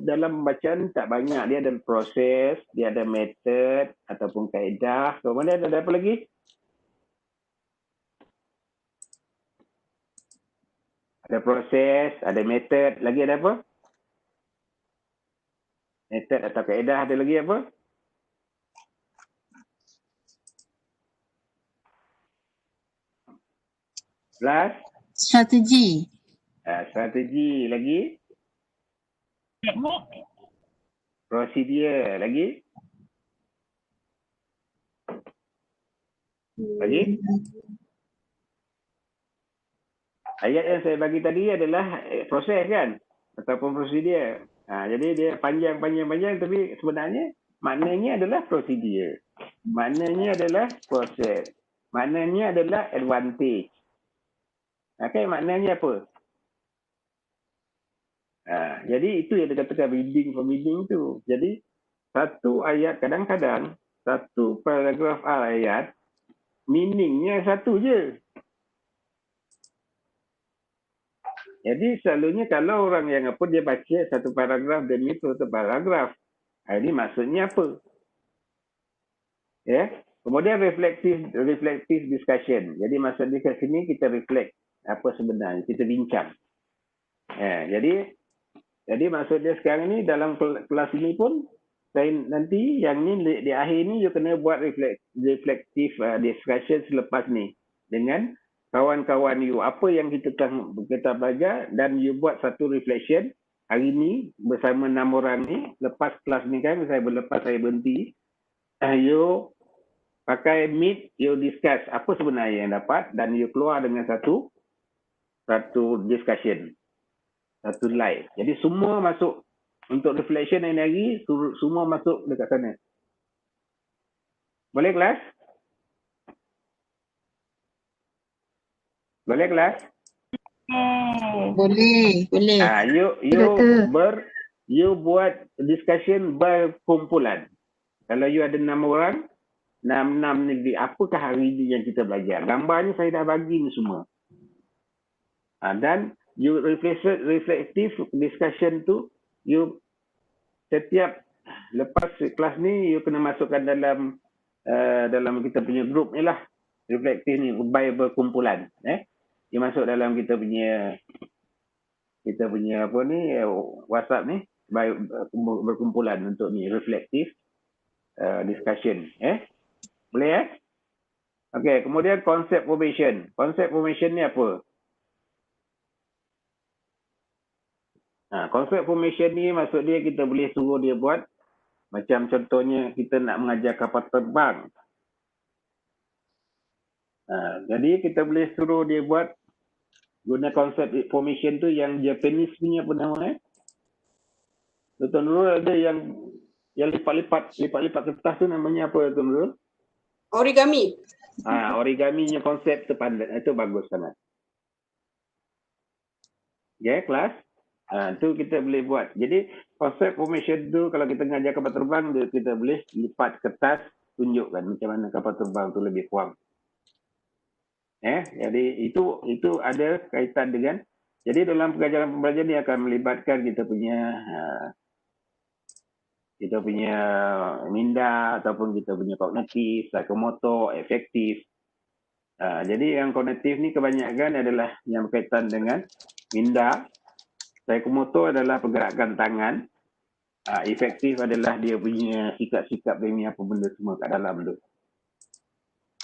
dalam bacaan tak banyak, dia ada proses, dia ada metod ataupun kaedah. Kemudian ada apa lagi? Ada proses, ada metod, lagi ada apa? Metod atau kaedah, ada lagi apa? Plus? Strategi. Strategi, lagi? Teknik. Prosedur, lagi? Lagi? Ayat yang saya bagi tadi adalah proses kan? Ataupun prosedur. Jadi dia panjang tapi sebenarnya maknanya adalah prosedur. Maknanya adalah proses. Maknanya adalah advantage. Okay, maknanya apa? Jadi itu yang dikatakan reading from reading tu. Jadi satu ayat kadang-kadang satu paragraf ayat meaningnya satu je. Jadi selalunya kalau orang yang apa dia baca satu paragraf demi satu paragraf, ini maksudnya apa? Ya. Kemudian reflective discussion. Jadi maksud di sini kita reflect apa sebenarnya, kita bincang. Jadi maksud dia sekarang ni dalam kelas ini pun saya nanti yang ni di akhir ni you kena buat reflective discussion selepas ni dengan kawan-kawan you, apa yang kita belajar, dan you buat satu reflection hari ni bersama 6 orang ni. Lepas kelas ni kan, lepas saya berhenti, you pakai meet, you discuss apa sebenarnya yang dapat, dan you keluar dengan satu discussion, satu live. Jadi semua masuk untuk reflection energi, semua masuk dekat sana. Boleh kelas? Boleh kelas? Boleh. You buat discussion berkumpulan. Kalau you ada 6 orang, 6 negeri, apakah hari ini yang kita belajar? Gambarnya saya dah bagi ni semua. Dan you reflective discussion tu, you setiap lepas kelas ni, you kena masukkan dalam kita punya group ni lah. Reflective ni, berkumpulan. Dia masuk dalam kita punya apa ni, WhatsApp ni, berkumpulan untuk ni, reflective discussion. Boleh Okey, kemudian concept formation. Concept formation ni apa? Concept formation ni maksud dia kita boleh suruh dia buat, macam contohnya kita nak mengajar kapal terbang. Jadi kita boleh suruh dia buat guna konsep formation tu yang Japanese punya apa nama Tuan Nurul ada yang lipat-lipat kertas tu namanya apa Tuan Nurul? Origami. Origaminya konsep tu pandai, itu bagus sangat. Ya, kelas. Tu kita boleh buat. Jadi konsep formation tu kalau kita mengajar kapal terbang, kita boleh lipat kertas, tunjukkan macam mana kapal terbang tu lebih kurang. Jadi itu ada kaitan dengan, jadi dalam pembelajaran ni akan melibatkan kita punya minda ataupun kita punya kognitif, psikomotor, efektif. Jadi yang kognitif ni kebanyakan adalah yang berkaitan dengan minda, psikomotor adalah pergerakan tangan, efektif adalah dia punya sikap-sikap dia apa benda semua kat dalam tu.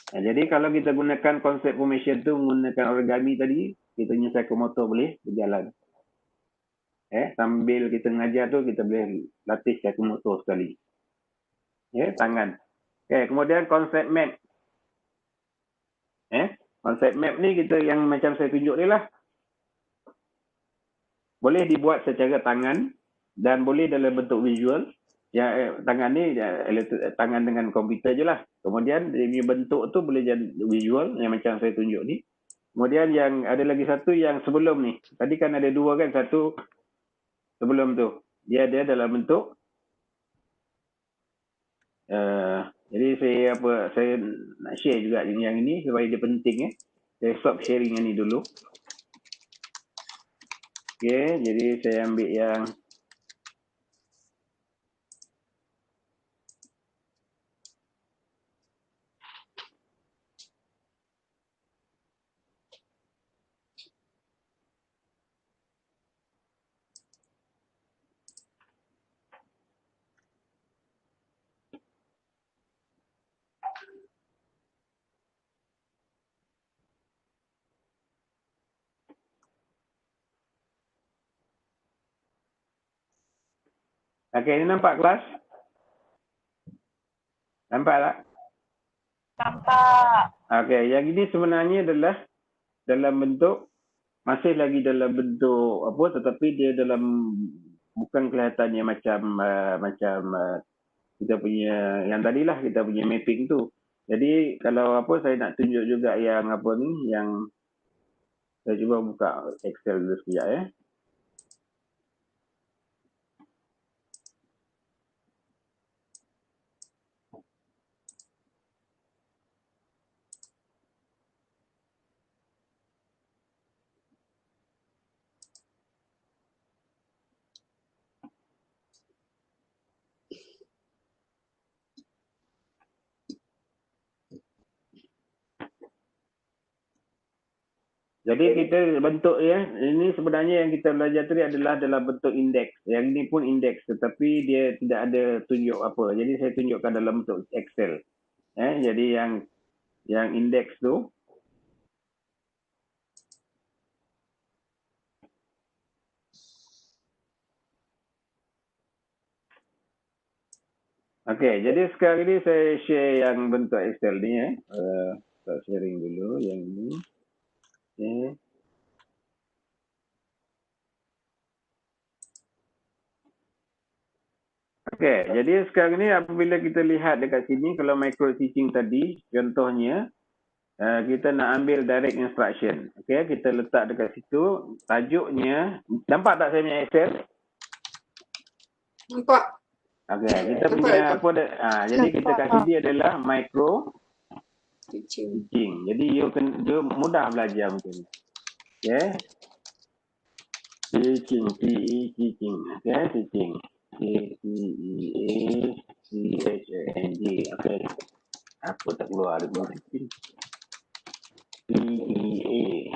Jadi kalau kita gunakan konsep formation tu menggunakan origami tadi, kita punya psikomotor boleh berjalan. Sambil kita mengajar tu kita boleh latih psikomotor sekali. Tangan. Kemudian konsep map. Konsep map ni kita yang macam saya tunjuk ni lah. Boleh dibuat secara tangan dan boleh dalam bentuk visual. Tangan ni tangan dengan komputer je lah. Kemudian dia bentuk tu boleh jadi visual yang macam saya tunjuk ni. Kemudian yang ada lagi satu yang sebelum ni. Tadi kan ada dua kan, satu sebelum tu. Dia ada dalam bentuk jadi saya nak share juga yang ini supaya dia penting. Saya stop sharing yang ni dulu. Okey, jadi saya ambil yang okey, ini nampak kelas? Nampak tak? Nampak. Okey, yang ini sebenarnya adalah dalam bentuk, masih lagi dalam bentuk apa, tetapi dia dalam, bukan kelihatannya macam kita punya yang tadilah, kita punya mapping tu. Jadi kalau apa, saya nak tunjuk juga yang apa ni, yang saya cuba buka Excel dulu sekejap Jadi kita bentuk ya, ini sebenarnya yang kita belajar tadi adalah dalam bentuk indeks. Yang ini pun indeks tetapi dia tidak ada tunjuk apa. Jadi saya tunjukkan dalam bentuk Excel. Jadi yang indeks tu okey, jadi sekarang ini saya share yang bentuk Excel ni saya sharing dulu yang ini. Okey. Okey, jadi sekarang ni apabila kita lihat dekat sini kalau micro teaching tadi contohnya kita nak ambil direct instruction. Okey, kita letak dekat situ tajuknya. Nampak tak saya punya Excel? Nampak. Okey, kita punya apa jadi kita kasih dia adalah micro Teaching. teaching. Jadi you mudah belajar macam ni. Okey. Teaching, teaching. Okey, teaching. T-E-A-C-H-A-N-G. Okey. Apa tak keluar ada buat teaching. T-E-A.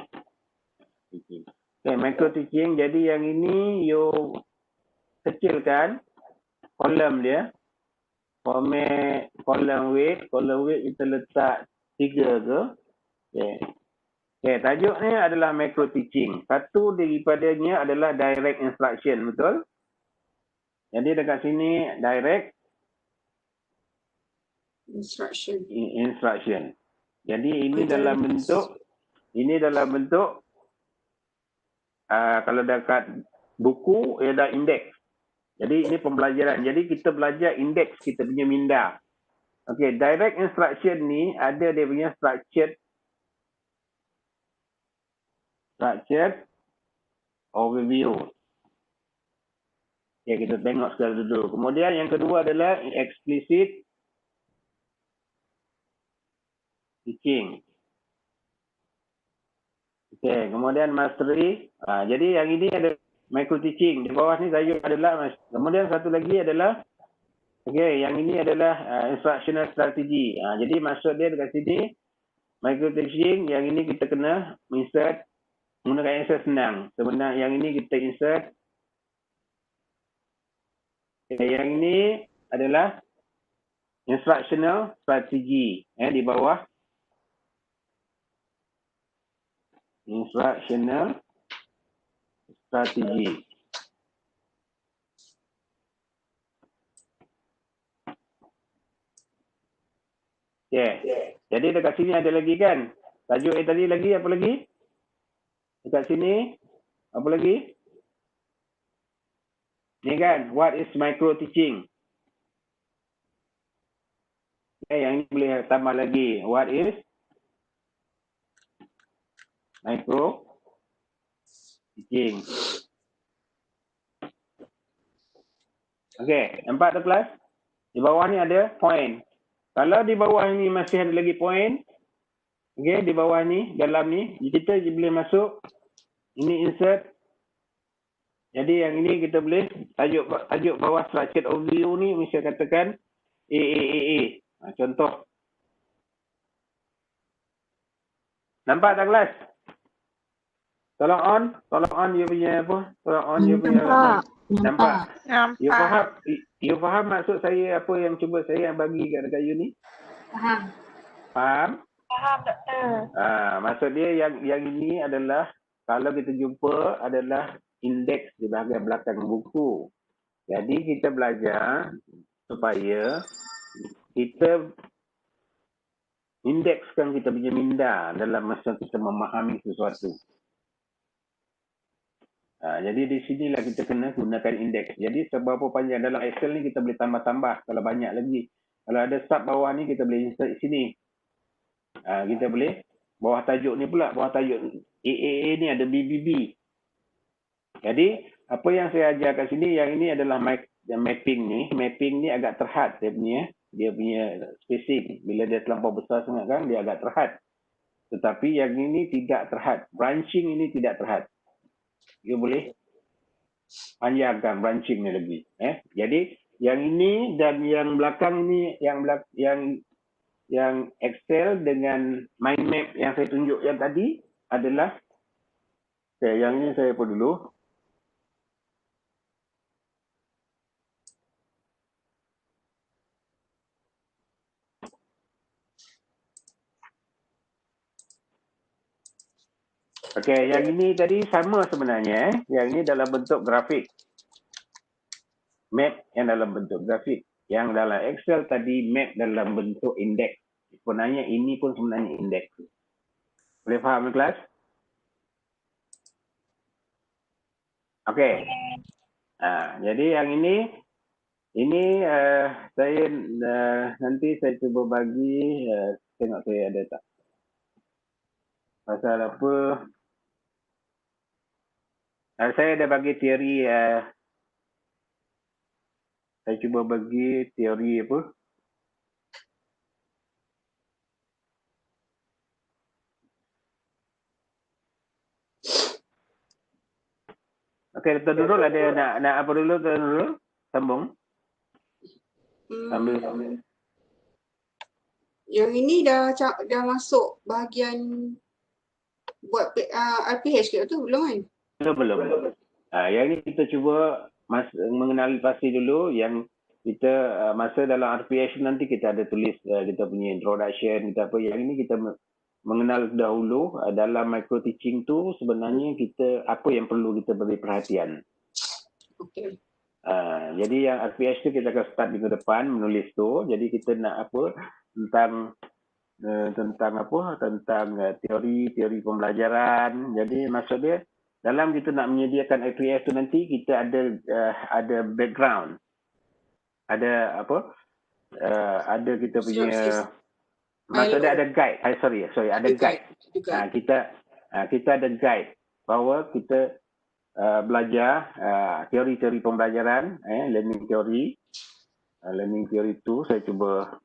Teaching. Okey, micro teaching. Jadi yang ini you kecilkan kolom dia. Format kolom weight kita letak 3 ke. Okey. Okey, tajuk ni adalah micro teaching. Satu daripadanya adalah direct instruction, betul? Jadi dekat sini direct instruction. Jadi ini dalam bentuk kalau dekat buku ada indeks. Jadi ini pembelajaran. Jadi kita belajar indeks kita punya minda. Okey, direct instruction ni ada dia punya structured overview. Okay, kita tengok sekali dulu. Kemudian yang kedua adalah explicit teaching. Okay, kemudian mastery. Jadi yang ini ada micro teaching. Di bawah ni tajuk adalah. Kemudian satu lagi adalah yang ini adalah instructional strategy. Jadi maksud dia dekat sini micro teaching. Yang ini kita kena insert menggunakan insert senang. Sebenarnya yang ini kita insert. Yang ini adalah instructional strategy. Di bawah instructional strategy. Jadi dekat sini ada lagi kan? Tajuk tadi lagi apa lagi? Dekat sini apa lagi? Ni kan, what is micro teaching? Yang ini boleh tambah lagi. What is micro teaching? Okey, nampak tu kelas? Di bawah ni ada point. Kalau di bawah ni masih ada lagi point, di bawah ni, dalam ni, kita boleh masuk, ini insert. Jadi yang ini kita boleh tajuk bawah structured overview ni mesti katakan A. Contoh. Nampak tak kelas? Tolong on you punya apa? Tolong on you punya. Nampak. You faham maksud saya apa yang cuba saya bagi dekat you ni? Faham? Faham, doktor. Maksud dia yang ini adalah kalau kita jumpa adalah indeks di bahagian belakang buku. Jadi kita belajar supaya kita indekskan kita punya minda dalam masa kita memahami sesuatu. Jadi di sinilah kita kena gunakan indeks. Jadi seberapa panjang dalam Excel ni kita boleh tambah-tambah kalau banyak lagi. Kalau ada sub bawah ni kita boleh insert sini. Kita boleh bawah tajuk ni pula, bawah tajuk AAA ni ada BBB. Jadi apa yang saya ajar kat sini yang ini adalah mapping ni. Mapping ni agak terhad dia punya spacing. Bila dia terlampau besar sangat kan dia agak terhad. Tetapi yang ini tidak terhad. Branching ini tidak terhad. You boleh panjangkan branching ni lagi. Jadi yang ini dan yang belakang ini yang Excel dengan mind map yang saya tunjuk yang tadi adalah Okay, yang ni saya apa dulu? Okey, yang ini tadi sama sebenarnya. Yang ini dalam bentuk grafik. Map yang dalam bentuk grafik. Yang dalam Excel tadi map dalam bentuk indeks. Sebenarnya ini pun sebenarnya indeks. Boleh faham kelas? Okey. Jadi yang ini saya nanti saya cuba bagi tengok saya ada tak. Pasal apa? Saya ada bagi teori saya cuba bagi teori apa? Okey, Dr. Nurul ada nak apa dulu Dr. Nurul? Sambung. Sambil. Yang ini dah masuk bahagian buat RPH ke tu belum kan? Belum. Yang ini kita cuba mengenali pasti dulu yang kita masa dalam RPH nanti kita ada tulis kita punya introduction, kita apa. Yang ini kita mengenal dahulu dalam micro teaching tu sebenarnya kita apa yang perlu kita beri perhatian. Okey. Jadi yang RPH tu kita akan start minggu depan menulis tu. Jadi kita nak apa tentang teori pembelajaran. Jadi maksud dia dalam kita nak menyediakan RPH tu nanti kita ada background. Ada apa? Ada kita punya maksudnya ada guide. Ada guide. Kita ada guide bahawa kita belajar teori-teori pembelajaran, learning theory. Learning theory tu saya cuba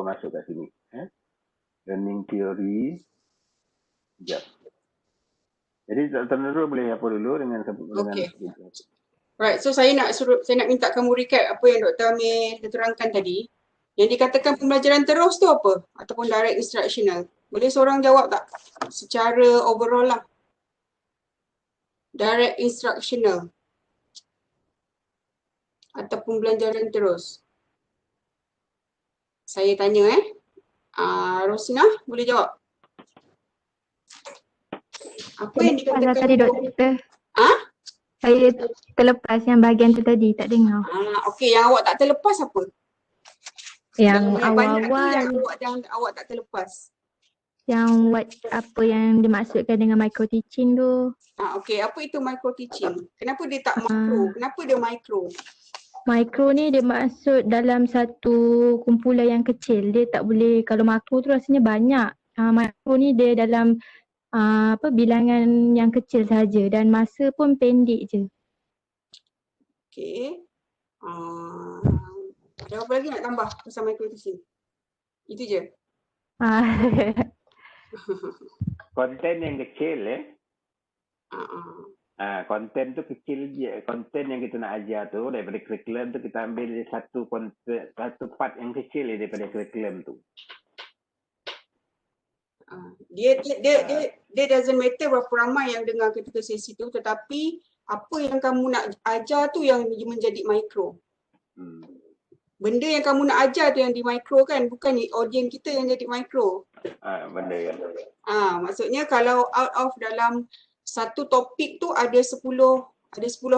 masuk kat sini. Learning theory. Sekejap. Jadi Dr. Nurul boleh apa dulu dengan Okay. Right, so saya nak minta kamu recap apa yang Dr. Amir terangkan tadi. Yang dikatakan pembelajaran terus tu apa? Ataupun direct instructional. Boleh seorang jawab tak? Secara overall lah. Direct instructional. Ataupun pembelajaran terus. Saya tanya Rosina boleh jawab? Apa yang dikatakan tadi doktor? Ha? Saya terlepas yang bahagian tu tadi, tak dengar. Okey, yang awak tak terlepas apa? Yang banyak tu awal-awal yang awak tak terlepas. yang what apa yang dimaksudkan dengan micro teaching tu. Okey, apa itu micro teaching? Kenapa dia tak makro? Kenapa dia micro? Micro ni dia maksud dalam satu kumpulan yang kecil. Dia tak boleh, kalau makro tu rasanya banyak. Micro ni dia dalam bilangan yang kecil saja dan masa pun pendek je. Okey. Ada apa lagi nak tambah pasal micro teaching? Itu je. Konten yang kecil konten tu kecil je. Konten yang kita nak ajar tu daripada kurikulum tu kita ambil satu part yang kecil daripada kurikulum tu. Dia doesn't matter berapa ramai yang dengar ketika sesi tu, tetapi apa yang kamu nak ajar tu yang menjadi mikro. Benda yang kamu nak ajar tu yang di mikro kan, bukan audience kita yang jadi mikro. Benda yang. Maksudnya kalau out of dalam satu topik tu ada 10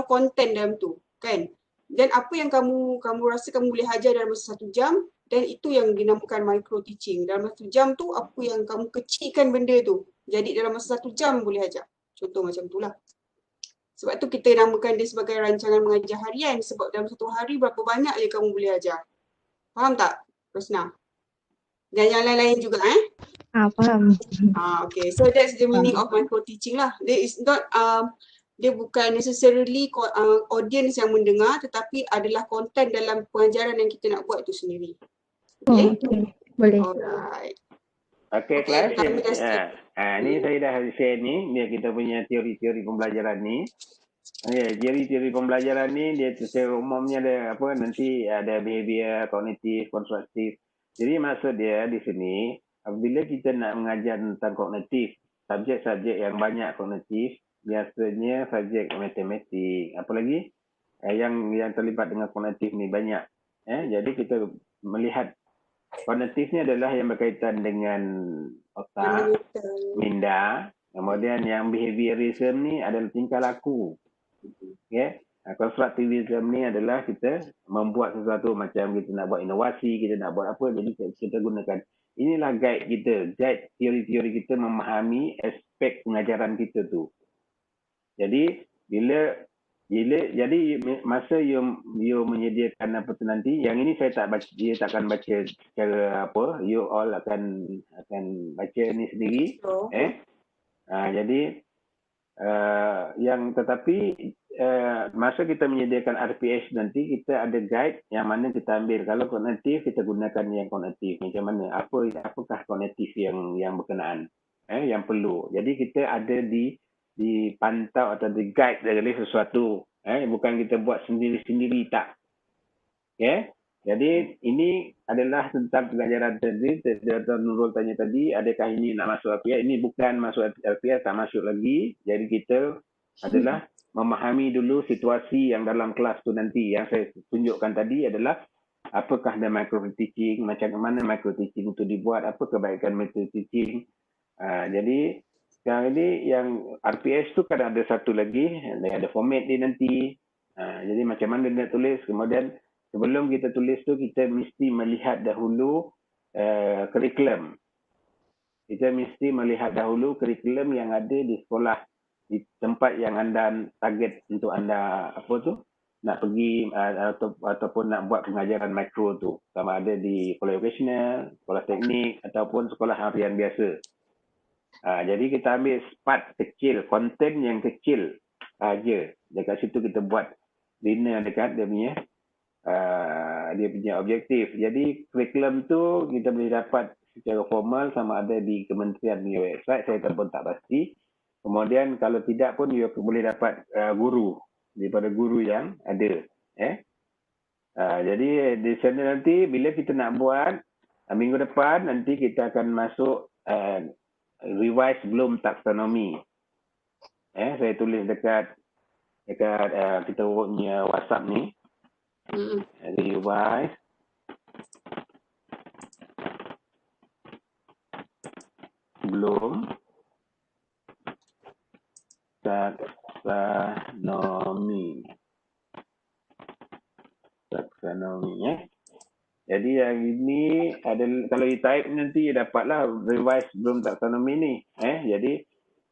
konten dalam tu, kan? Dan apa yang kamu rasa kamu boleh ajar dalam masa 1 jam, dan itu yang dinamakan micro teaching. Dalam masa 1 jam tu apa yang kamu kecilkan benda tu, jadi dalam masa 1 jam boleh ajar. Contoh macam itulah. Sebab tu kita namakan dia sebagai rancangan mengajar harian, sebab dalam satu hari berapa banyak je kamu boleh ajar. Faham tak, Rosna? Dan yang lain-lain juga Faham. Okay, so that's the meaning of micro teaching lah. Dia bukan necessarily audience yang mendengar, tetapi adalah konten dalam pengajaran yang kita nak buat tu sendiri. Okay? Boleh. Alright. Okay, kelas. Ni saya dah share ni. Dia kita punya teori-teori pembelajaran ni. Teori-teori pembelajaran ni dia secara umumnya ada apa nanti ada behavior, kognitif, konstruktif. Jadi maksud dia di sini apabila kita nak mengajar tentang kognitif, subjek-subjek yang banyak kognitif, biasanya subjek matematik. Apa lagi? Yang terlibat dengan kognitif ni banyak. Jadi kita melihat kognitif ni adalah yang berkaitan dengan otak, minda. Kemudian yang behaviorism ni adalah tingkah laku. Okay? Constructivism ni adalah kita membuat sesuatu, macam kita nak buat inovasi, kita nak buat apa, jadi kita gunakan. Inilah guide kita, guide teori-teori kita memahami aspek pengajaran kita tu. Jadi jadi masa you menyediakan apa tu nanti, yang ini saya tak baca, dia takkan baca secara apa, you all akan baca ni sendiri. Jadi yang tetapi masa kita menyediakan RPS nanti, kita ada guide yang mana kita ambil. Kalau kognitif, kita gunakan yang kognitif. Macam mana? Apakah kognitif yang berkenaan? Yang perlu. Jadi kita ada dipantau atau di guide dari sesuatu. Bukan kita buat sendiri-sendiri, tak. Okay? Jadi ini adalah tentang pelajaran tadi. Dr. Nurul tanya tadi, adakah ini nak masuk RPS? Ini bukan masuk RPS, tak masuk lagi. Jadi kita adalah memahami dulu situasi yang dalam kelas tu nanti. Yang saya tunjukkan tadi adalah apakah ada micro teaching, macam mana micro teaching itu dibuat, apa kebaikan micro teaching. Jadi sekarang ini yang RPS tu kan ada satu lagi, ada format dia nanti. Jadi macam mana dia nak tulis, kemudian sebelum kita tulis tu kita mesti melihat dahulu kurikulum. Kita mesti melihat dahulu kurikulum yang ada di sekolah, di tempat yang anda target untuk anda apa tu nak pergi ataupun nak buat pengajaran mikro tu, sama ada di sekolah vocational, sekolah teknik ataupun sekolah harian biasa. Jadi kita ambil part kecil, konten yang kecil aja. Dekat situ kita buat linear dekat dia punya objektif. Jadi kurikulum tu kita boleh dapat secara formal, sama ada di kementerian punya website, saya pun tak pasti. Kemudian kalau tidak pun you boleh dapat guru daripada guru yang ada. Jadi di sana nanti bila kita nak buat minggu depan nanti kita akan masuk revise belum taksonomi. Saya tulis dekat kita punya WhatsApp ni. Revise belum taksonomi. Jadi yang ini ada, kalau you type nanti dapatlah revise belum taksonomi ni. Jadi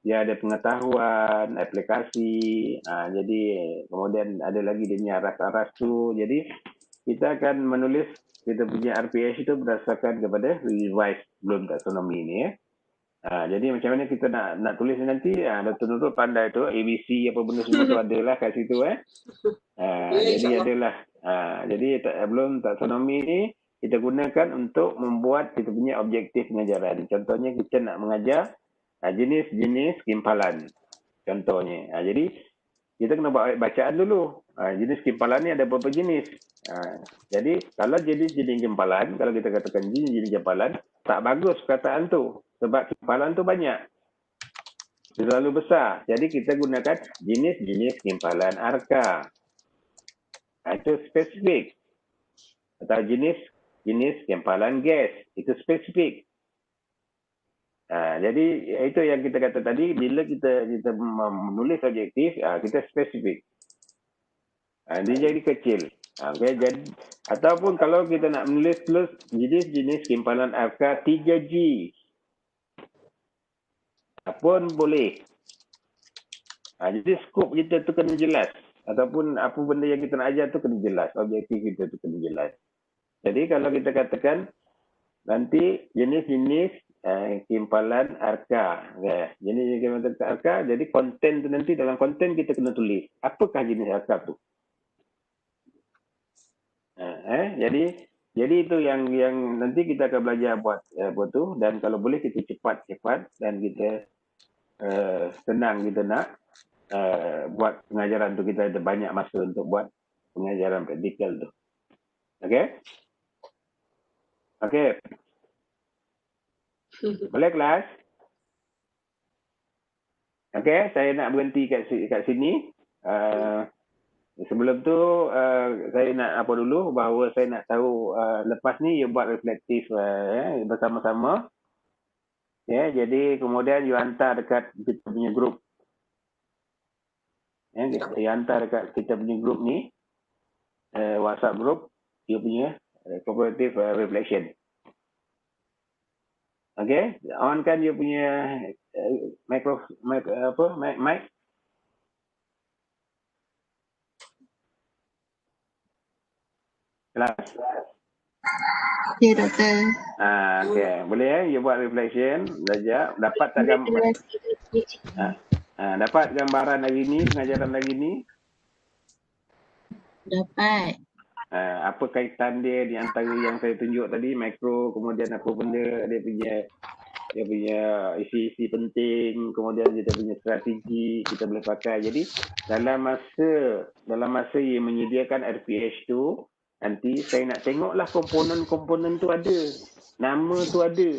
dia ada pengetahuan, aplikasi. Jadi kemudian ada lagi dia punya aras-aras tu. Jadi kita akan menulis kita punya RPS itu berdasarkan kepada revise belum taksonomi ni. Jadi macam mana kita nak tulis nanti, Dr. Nurul pandai tu, ABC apa benda semua tu adalah kat situ. Jadi adalah jadi belum taksonomi ni kita gunakan untuk membuat kita punya objektif pengajaran. Contohnya kita nak mengajar jenis-jenis kimpalan. Contohnya. Jadi kita kena buat bacaan dulu. Jenis kimpalan ni ada berapa jenis. Jadi kalau jenis-jenis kimpalan, kalau kita katakan jenis-jenis kimpalan, tak bagus perkataan tu. Sebab kimpalan tu banyak. Terlalu besar. Jadi kita gunakan jenis-jenis kimpalan arka. Itu spesifik. Atau jenis kimpalan gas. Itu spesifik. Jadi itu yang kita kata tadi, bila kita menulis objektif, kita spesifik. Dia jadi kecil. Jadi, ataupun kalau kita nak menulis jenis-jenis kimpalan arka 3G. Pun boleh. Jadi skop kita tu kena jelas. Ataupun apa benda yang kita nak ajar tu kena jelas. Objektif kita tu kena jelas. Jadi kalau kita katakan nanti jenis-jenis kimpalan arka. Jenis kimpalan arka, jadi konten tu nanti dalam konten kita kena tulis. Apakah jenis arka tu? Jadi itu yang nanti kita akan belajar buat tu, dan kalau boleh kita cepat dan kita senang kita nak buat pengajaran tu, kita ada banyak masa untuk buat pengajaran praktikal tu. Okey. Boleh kelas? Okey, saya nak berhenti kat sini. Sebelum tu saya nak apa dulu bahawa saya nak tahu lepas ni you buat reflektif bersama-sama. Ya, jadi kemudian you hantar dekat kita punya grup. Ya, you hantar dekat kita punya grup ni, WhatsApp group, you punya cooperative reflection. Okay, on kan you punya mic. Kelas. Ya, doktor. Okay, boleh you buat reflection, belajar, dapat tak gambar? Dapat gambaran hari ni, pengajaran hari ni? Dapat. Apa kaitan dia di antara yang saya tunjuk tadi, makro, kemudian apa benda dia punya isi-isi penting, kemudian dia punya strategi kita boleh pakai. Jadi dalam masa yang menyediakan RPH tu, nanti saya nak tengoklah komponen-komponen tu ada, nama tu ada,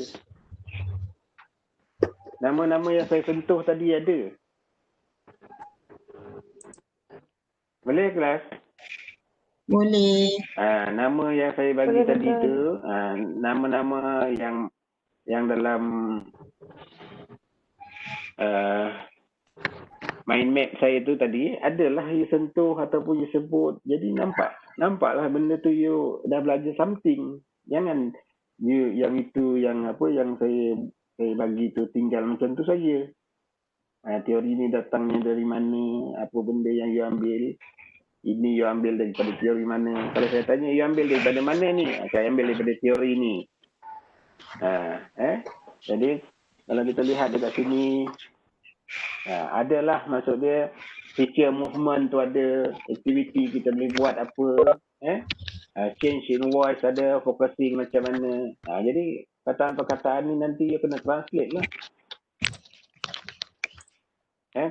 nama-nama yang saya sentuh tadi ada. Boleh kelas? Boleh. Nama yang saya bagi Boleh, tadi betul. tu, nama-nama yang dalam mind map saya tu tadi adalah you sentuh ataupun you sebut. Jadi nampaklah benda tu you dah belajar something. Jangan you yang saya bagi tu tinggal macam tu saja. Teori ni datangnya dari mana, apa benda yang you ambil. Ini you ambil daripada teori mana. Kalau saya tanya you ambil daripada mana ni? Saya ambil daripada teori ni. Jadi kalau kita lihat dekat sini, adalah maksud dia feature movement tu ada, aktiviti kita boleh buat apa, change in voice ada, focusing macam mana. Jadi perkataan-perkataan ni nanti you kena translate lah.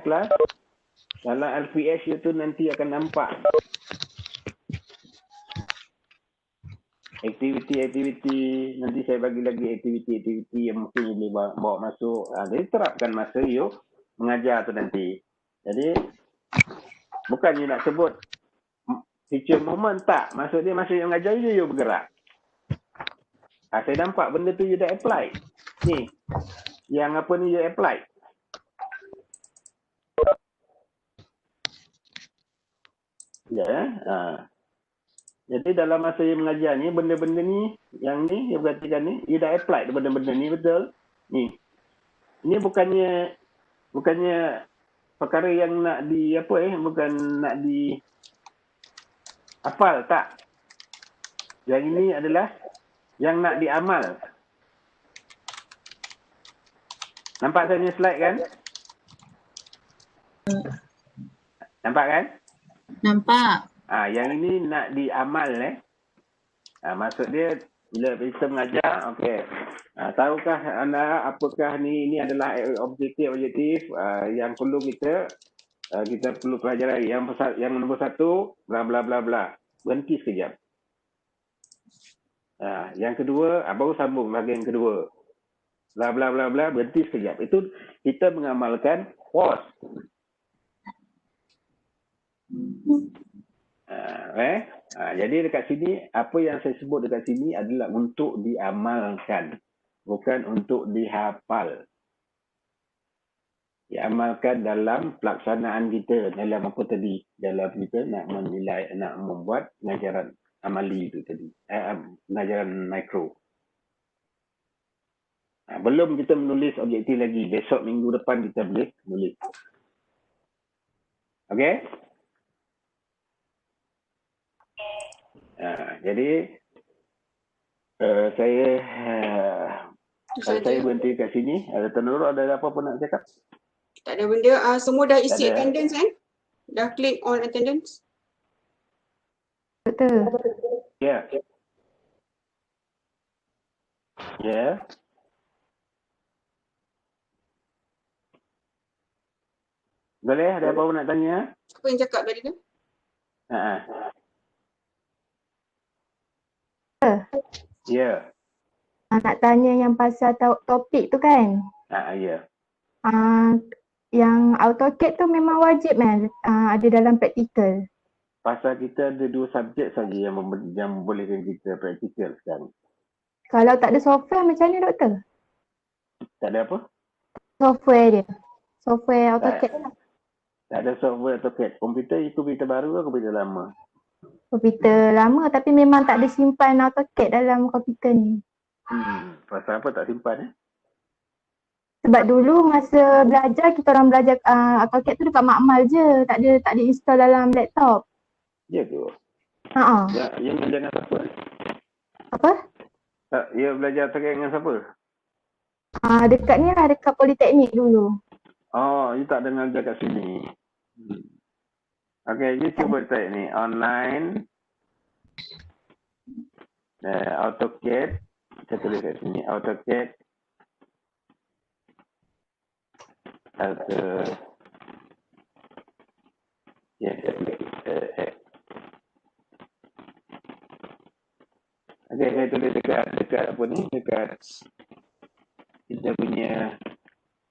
Kelas? Dalam LPS itu nanti akan nampak aktiviti, nanti saya bagi lagi aktiviti yang mungkin boleh bawa masuk. Jadi terapkan masa you mengajar tu nanti. Jadi bukan you nak sebut feature moment, tak. Maksud dia masa you mengajar you bergerak. Saya nampak benda tu you dah apply. Ni, yang apa ni you apply. Jadi dalam masa you mengajar ni, benda-benda ni, yang ni, you perhatikan ni, you dah apply benda-benda ni, betul? Ni. Ini bukannya perkara yang nak bukan nak di hafal, tak. Yang ini adalah yang nak diamal. Nampak saya punya slide kan? Nampak kan? Nampak. Yang ini nak diamal maksud dia bila kita mengajar, okey. Tahukah anda apakah ini adalah objektif yang perlu kita perlu pelajari. Yang nombor 1 bla bla bla bla. Berhenti sekejap. Yang kedua, baru sambung bahagian kedua. Bla bla bla bla, berhenti sekejap. Itu kita mengamalkan pause. Jadi dekat sini, apa yang saya sebut dekat sini adalah untuk diamalkan, bukan untuk dihafal. Diamalkan dalam pelaksanaan kita, dalam apa tadi, dalam kita nak menilai, nak membuat pengajaran amali itu tadi, pengajaran mikro. Belum kita menulis objektif lagi, besok minggu depan kita boleh menulis. Okey? Jadi saya berhenti kat sini. Ada Nurul, ada apa pun nak cakap? Tak ada benda. Semua dah isi ada. Attendance kan? Dah click on attendance? Betul. Ya. Ya. Boleh, ada apa pun nak tanya? Apa yang cakap tadi tu? Ya. Nak tanya yang pasal topik tu kan? Ya. Yang AutoCAD tu memang wajib ada dalam praktikal. Pasal kita ada 2 subjek saja yang membolehkan kita praktikal sekarang. Kalau tak ada software macam mana doktor? Tak ada apa? Software dia. Software AutoCAD lah. Tak ada software AutoCAD. Komputer baru ke komputer lama? Komputer lama tapi memang tak ada simpan AutoCAD dalam komputer ni. Pasal apa tak simpan Sebab dulu masa belajar, kita orang belajar AutoCAD tu dekat makmal je. Tak ada install dalam laptop. Ya ke? Ya, Ya, belajar dengan siapa? apa? Ya belajar AutoCAD dengan siapa? Dekat ni lah, dekat Politeknik dulu. Oh, you tak dengar dekat sini. Okay, you cuba type ni. Online AutoCAD. Saya tulis kat sini. AutoCAD Okay, saya tulis dekat apa ni? Dekat kita punya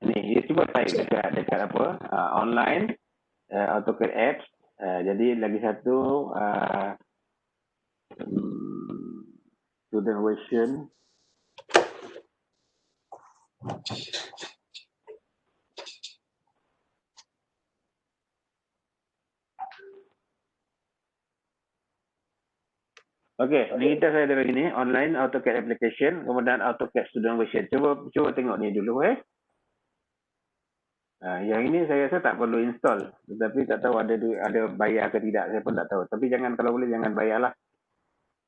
ni. You cuba type dekat apa? Online AutoCAD apps. Jadi lagi satu student version. Okey, ni kita saya ada lagi ni online AutoCAD application, kemudian AutoCAD student version. Cuba tengok ni dulu yang ini saya rasa tak perlu install, tetapi tak tahu ada bayar ke tidak, saya pun tak tahu. Tapi jangan, kalau boleh jangan bayarlah.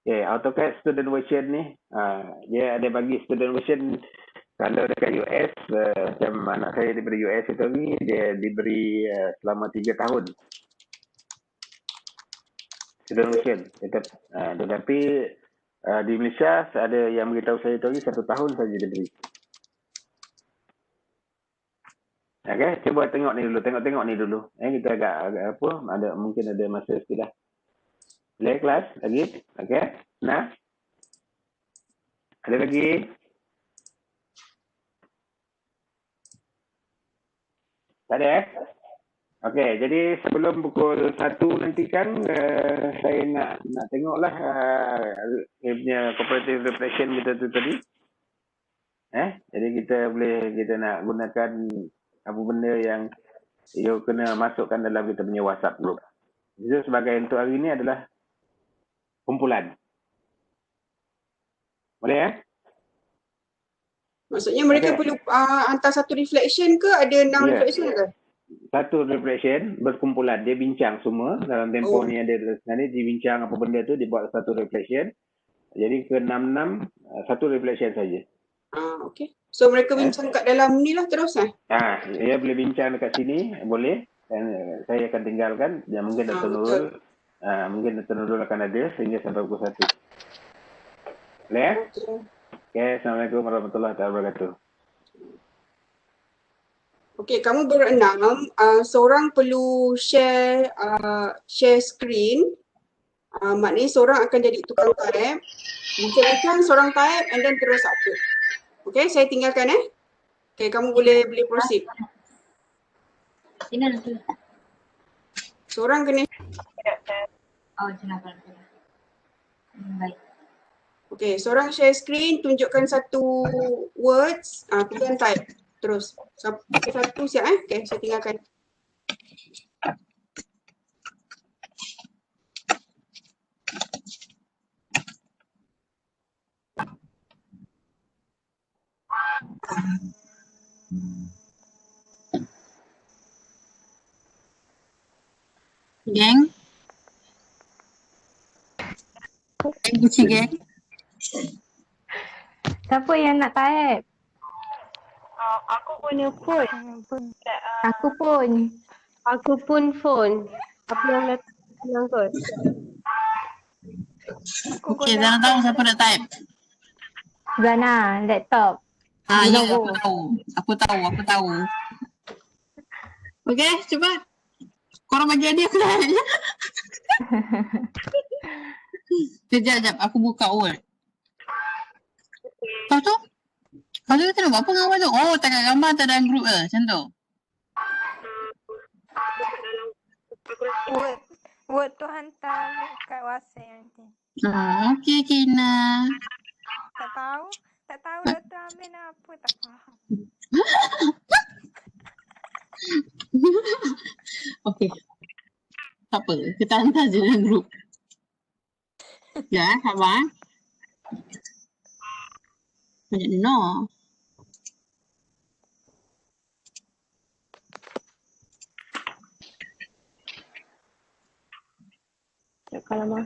Okey, AutoCAD student version ni dia ada bagi student version. Kalau dekat US, macam anak saya daripada US itu ni, dia diberi selama 3 tahun. Student version. Tetapi di Malaysia ada yang beritahu saya tadi 1 tahun saja diberi. Okey, cuba tengok ni dulu, tengok ni dulu. Kita agak apa? Mungkin ada masa sikit dah. Boleh kelas lagi? Okey. Nah. Ada lagi? Tak ada Okey, jadi sebelum pukul 1 nanti kan saya nak tengoklah dia punya cooperative reflection kita tu tadi. Jadi kita nak gunakan apa benda yang you kena masukkan dalam kita punya WhatsApp group. Itu sebagai untuk hari ini adalah kumpulan. Boleh Maksudnya mereka perlu hantar satu reflection ke? Ada 6 reflection ke? Satu reflection berkumpulan, dia bincang semua dalam tempoh ni ada sebenarnya dia bincang apa benda tu, dia buat satu reflection. Jadi ke 6 satu reflection saja. Okey. So mereka bincang kat dalam ni lah terus dia boleh bincang dekat sini, boleh. Dan saya akan tinggalkan, dan mungkin Dr. Nurul akan ada sehingga sampai pukul 1. Boleh Okey, Assalamualaikum warahmatullahi wabarakatuh. Okey, kamu berenam, seorang perlu share screen. Maknanya seorang akan jadi tukang type. Bincang-bincang seorang type and then terus upload. Okey, saya tinggalkan Okey, kamu boleh proceed. Sini nanti. Seorang kena Jenaka. Baik. Okey, seorang share screen, tunjukkan satu words, kemudian type. Terus. Satu siap Okey, saya tinggalkan. Geng. Gucci geng. Siapa yang nak type? Aku guna phone. Aku pun phone. Apa yang nak kot? Okey, Zana tahu siapa nak type. Zana, laptop. Ya, aku tahu. Okey, cepat. Korang bagi hadiah aku dah. Sekejap, aku buka Word. Kau tu kita nak buat apa dengan awak tu? Oh, tengok gambar tak dalam group ke? Macam tu? Buat tu hantar kat WhatsApp nanti. Okey Kina. Tak tahu Dr. Amin apa, tak faham. Okey. Tak apa, kita hantar je dalam grup. Ya, sabar. Banyak no. Kalau mah.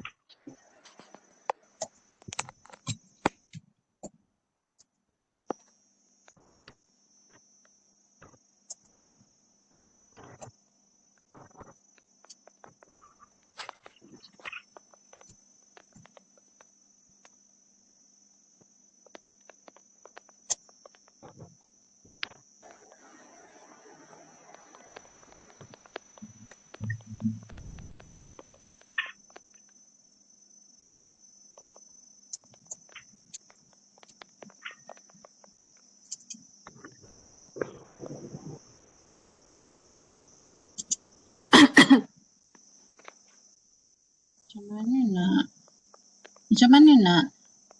Macam mana nak?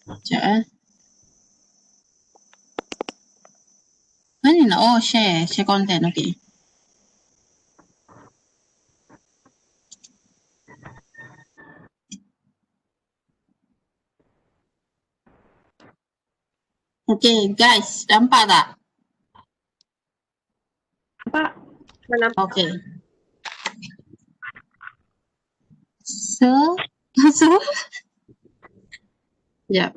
Sekejap Mana nak? Oh, share content. Okey. Okey, guys, nampak tak? Nampak. Okey. So, Sekejap.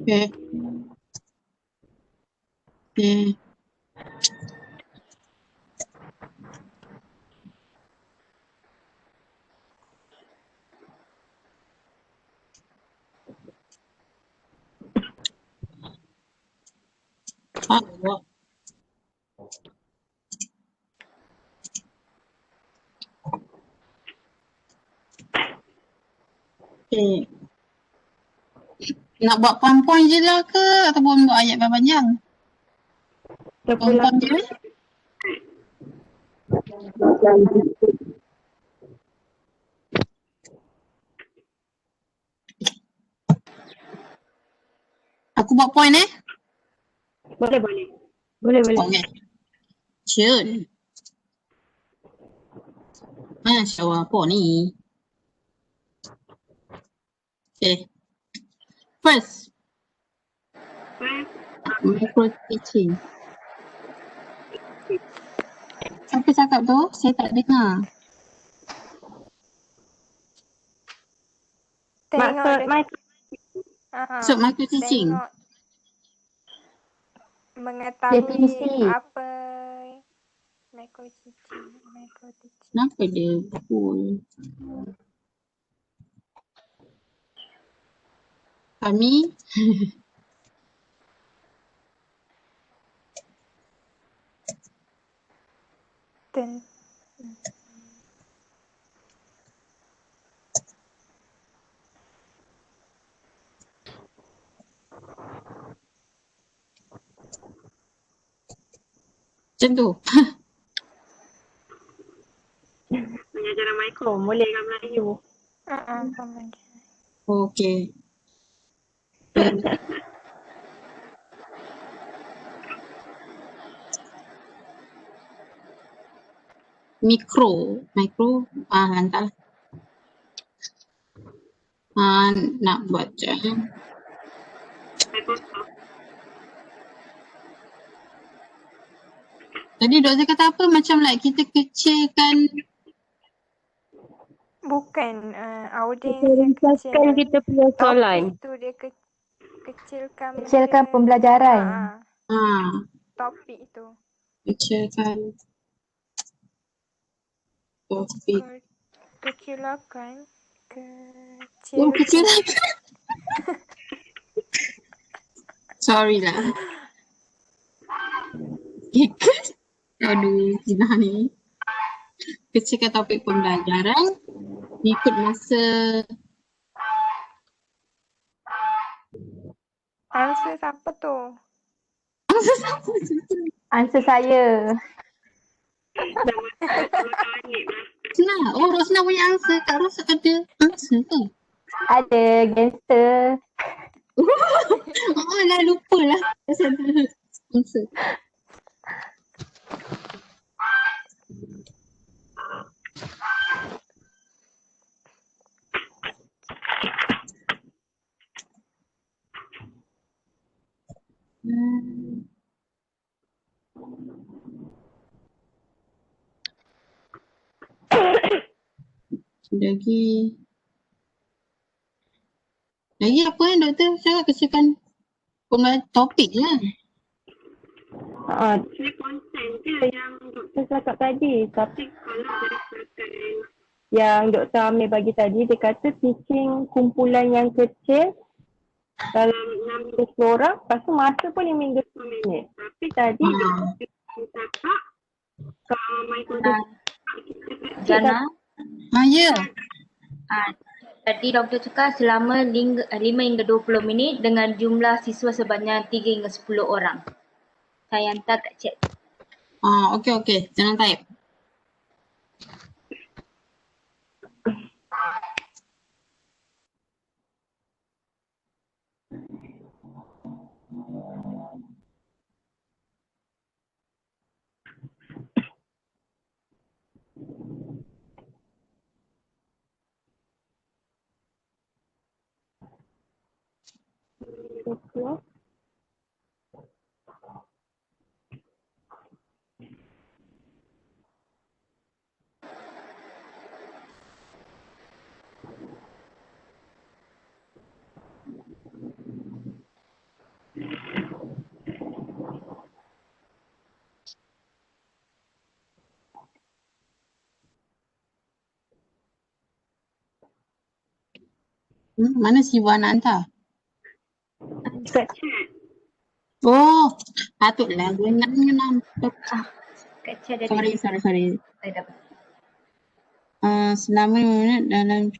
Okay. Okay. Allah. Okay. Nak buat poin-poin je lah ke ataupun buat ayat panjang? Poin-poin je. Aku buat poin Boleh. Okay. Cun. Masya Allah, apa ni? Okay. First. Micro teaching. Siapa cakap tu? Saya tak dengar. Maksud So, micro teaching. Tengok mengetahui Definisi. apa micro teaching. Kenapa dia full? Kami macam tu. pengajaran mikro, boleh kan Melayu? Okey. Mikro, hantar. Nak buat je. Tadi doktor kata apa? Macam like kita kecilkan. Bukan audiens yang kecil. Kita punya soalan. Topik tu dia kecilkan pembelajaran. Topik tu. Kecilkan topik. Kecilkan. Oh, kecilkan. Sorry lah. Aduh, Zina ni. Kecilkan topik pembelajaran. Ikut masa. Answer siapa tu? Answer saya. Rosna. Oh, Rosna punya answer. Kak Ros ada answer ke? Ada gangster. Oh, dah lupa lah. Pasal ada answer. Lagi apa yang doktor cakap kesikan topik lah. Saya cakap tadi, tapi yang Dr. Amir bagi tadi, dia kata teaching kumpulan yang kecil dalam 60 orang, lepas tu masa pun 5 hingga 10 minit. Tapi tadi Jana, Ya. tadi doktor cakap selama 5 hingga 20 minit dengan jumlah siswa sebanyak 3 hingga 10 orang. Saya hantar kat chat. Okey. Jangan type. Mana si Wan nak hantar? Oh, patutlah gue ingatnya nampak. Kat chat ada. Sorry. Saya dapat. Selama 5 minit dalam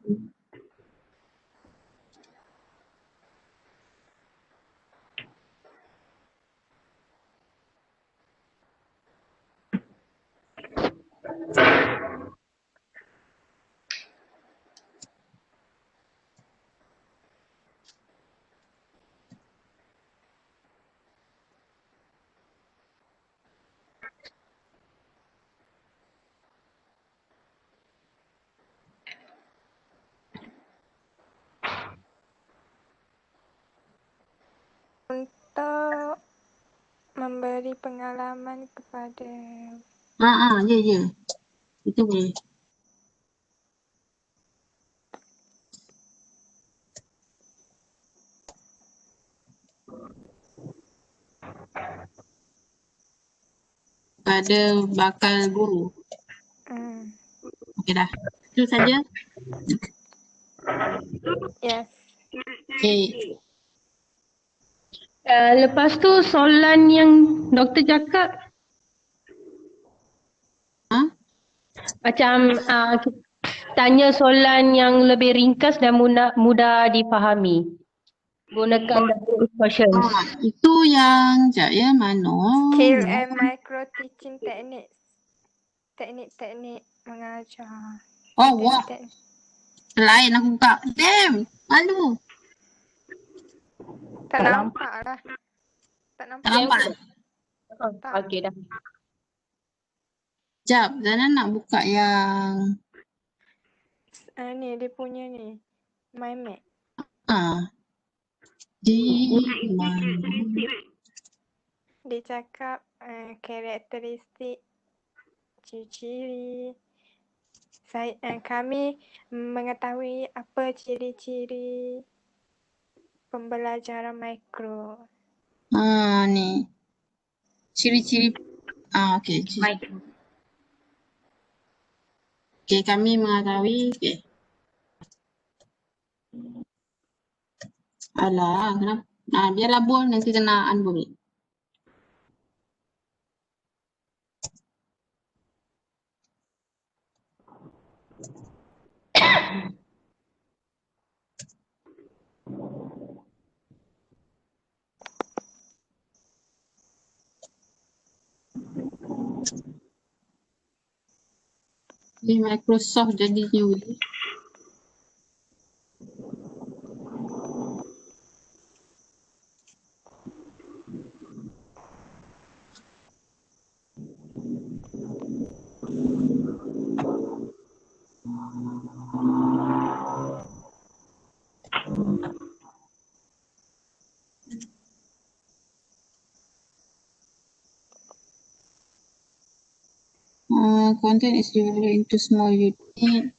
Untuk memberi pengalaman kepada ya. Itu boleh. Pada bakal guru. Okey dah. Itu saja. yes. Okey. Lepas tu soalan yang doktor cakap macam tanya soalan yang lebih ringkas dan mudah difahami. Gunakan double questions. Itu yang sekejap ya, mana? Skill and micro teaching techniques. Teknik-teknik mengajar. Oh, wah. Teknik. Selain aku buka. Damn, malu. Tak nampak lah. Tak Tak nampak. Okey dah. Sekejap, Zana nak buka yang Ni dia punya ni. My Map. di mana? Dia cakap karakteristik, ciri-ciri. Kami mengetahui apa ciri-ciri pembelajaran mikro. Ni. Ciri-ciri. Okey. Okey, kami mengetahui. Okey. Alah, kenapa? Biarlah bol, nanti kena unbol. Di Microsoft jadinya weh. Content is divided into small unit.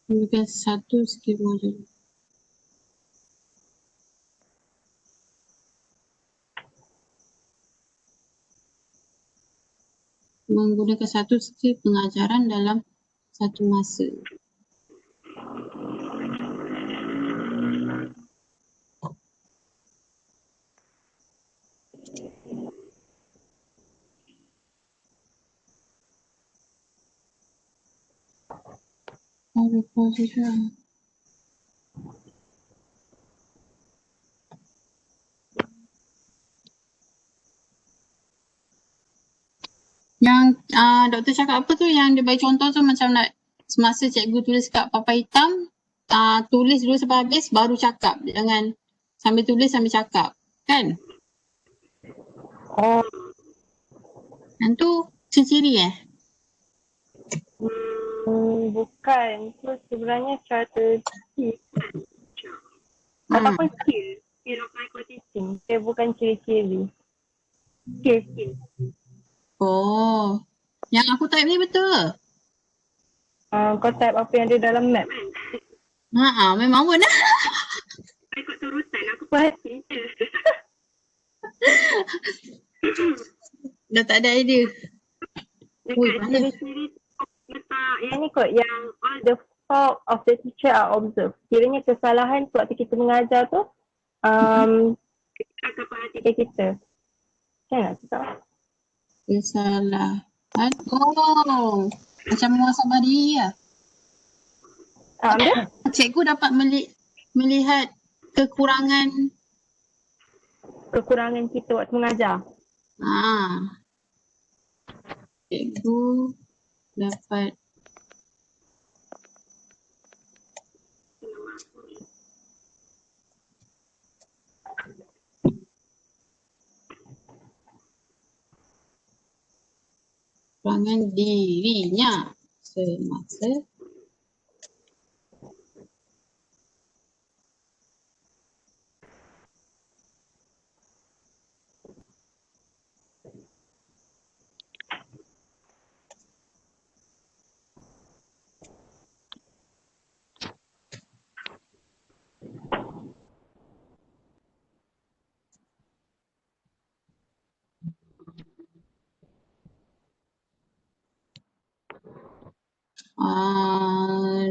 Bukan satu skill modul. Menggunakan satu skill pengajaran dalam satu masa. Ada posisi. Yang doktor cakap apa tu, yang dia bagi contoh tu macam nak semasa cikgu tulis kat papan hitam, tulis dulu sampai habis baru cakap. Jangan sambil tulis sambil cakap. Kan? Oh, Yang tu ciri-ciri bukan. Itu sebenarnya strategi. Ataupun skill. Skill of micro teaching. Dia bukan ciri-ciri. Skill. Oh. Yang aku type ni betul. Kau type apa yang ada dalam map. Memang pun dah. Ikut turutan aku perhati. Dah tak ada idea. Ui, Dekat mana? ciri-ciri letak yang ni kot, yang all the fault of the teacher are observed. Kiranya kesalahan waktu kita mengajar tu akan perhatikan kita. Macam nak cakap? Kesalahan. Oh. Macam muhasabah diri lah. Ambil? Cikgu dapat melihat kekurangan Kekurangan kita waktu mengajar. Cikgu dapat kekurangan dirinya semasa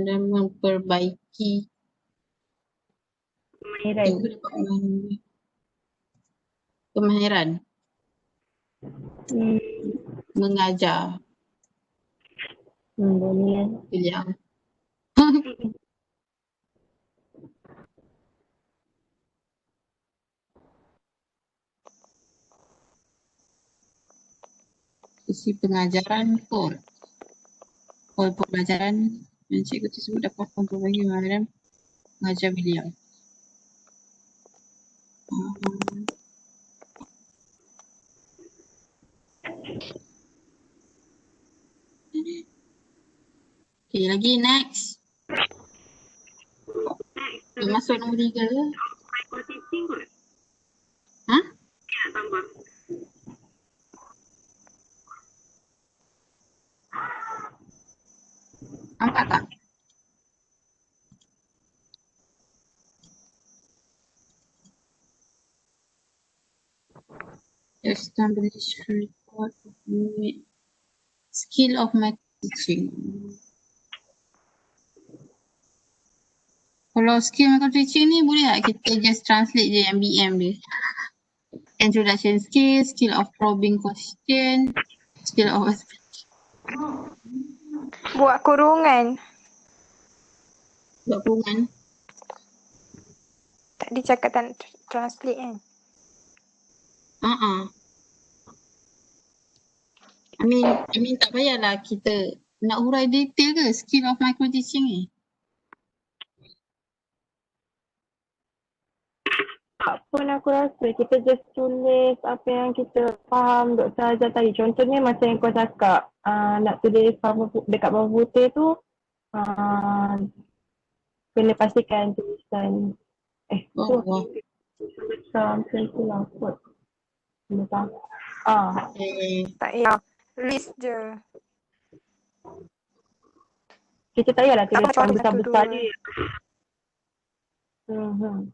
dan memperbaiki kemahiran mengajar. Boleh. William. Sisi pengajaran pun. Pelajaran yang cikgu tersebut dapat memperbaiki kemahiran mengajar beliau. Okay, lagi next. masuk nombor 3 ke? Micro-teaching kot. Ha? Ya, tambah. Nampak tak? Establish report skill of my teaching. Kalau skill micro teaching ni boleh tak kita just translate je yang BM dia? Introduction skill, skill of probing question, skill of Buat kurungan. buat kurungan. Tadi cakap translate kan. I mean tak payahlah kita nak hurai detail ke skill of micro teaching ni. Tak pun aku rasa kita just tulis apa yang kita faham Dr. Ajar tadi. Contohnya macam yang kau cakap, nak tulis dekat bawah putih tu, kena pastikan tulisan tulisan besar macam tu lah kot. Kena tahu. Tak payah. List je. Kita tak payahlah Tak apa, tuliskan contoh besar-besar satu, ni. Betul.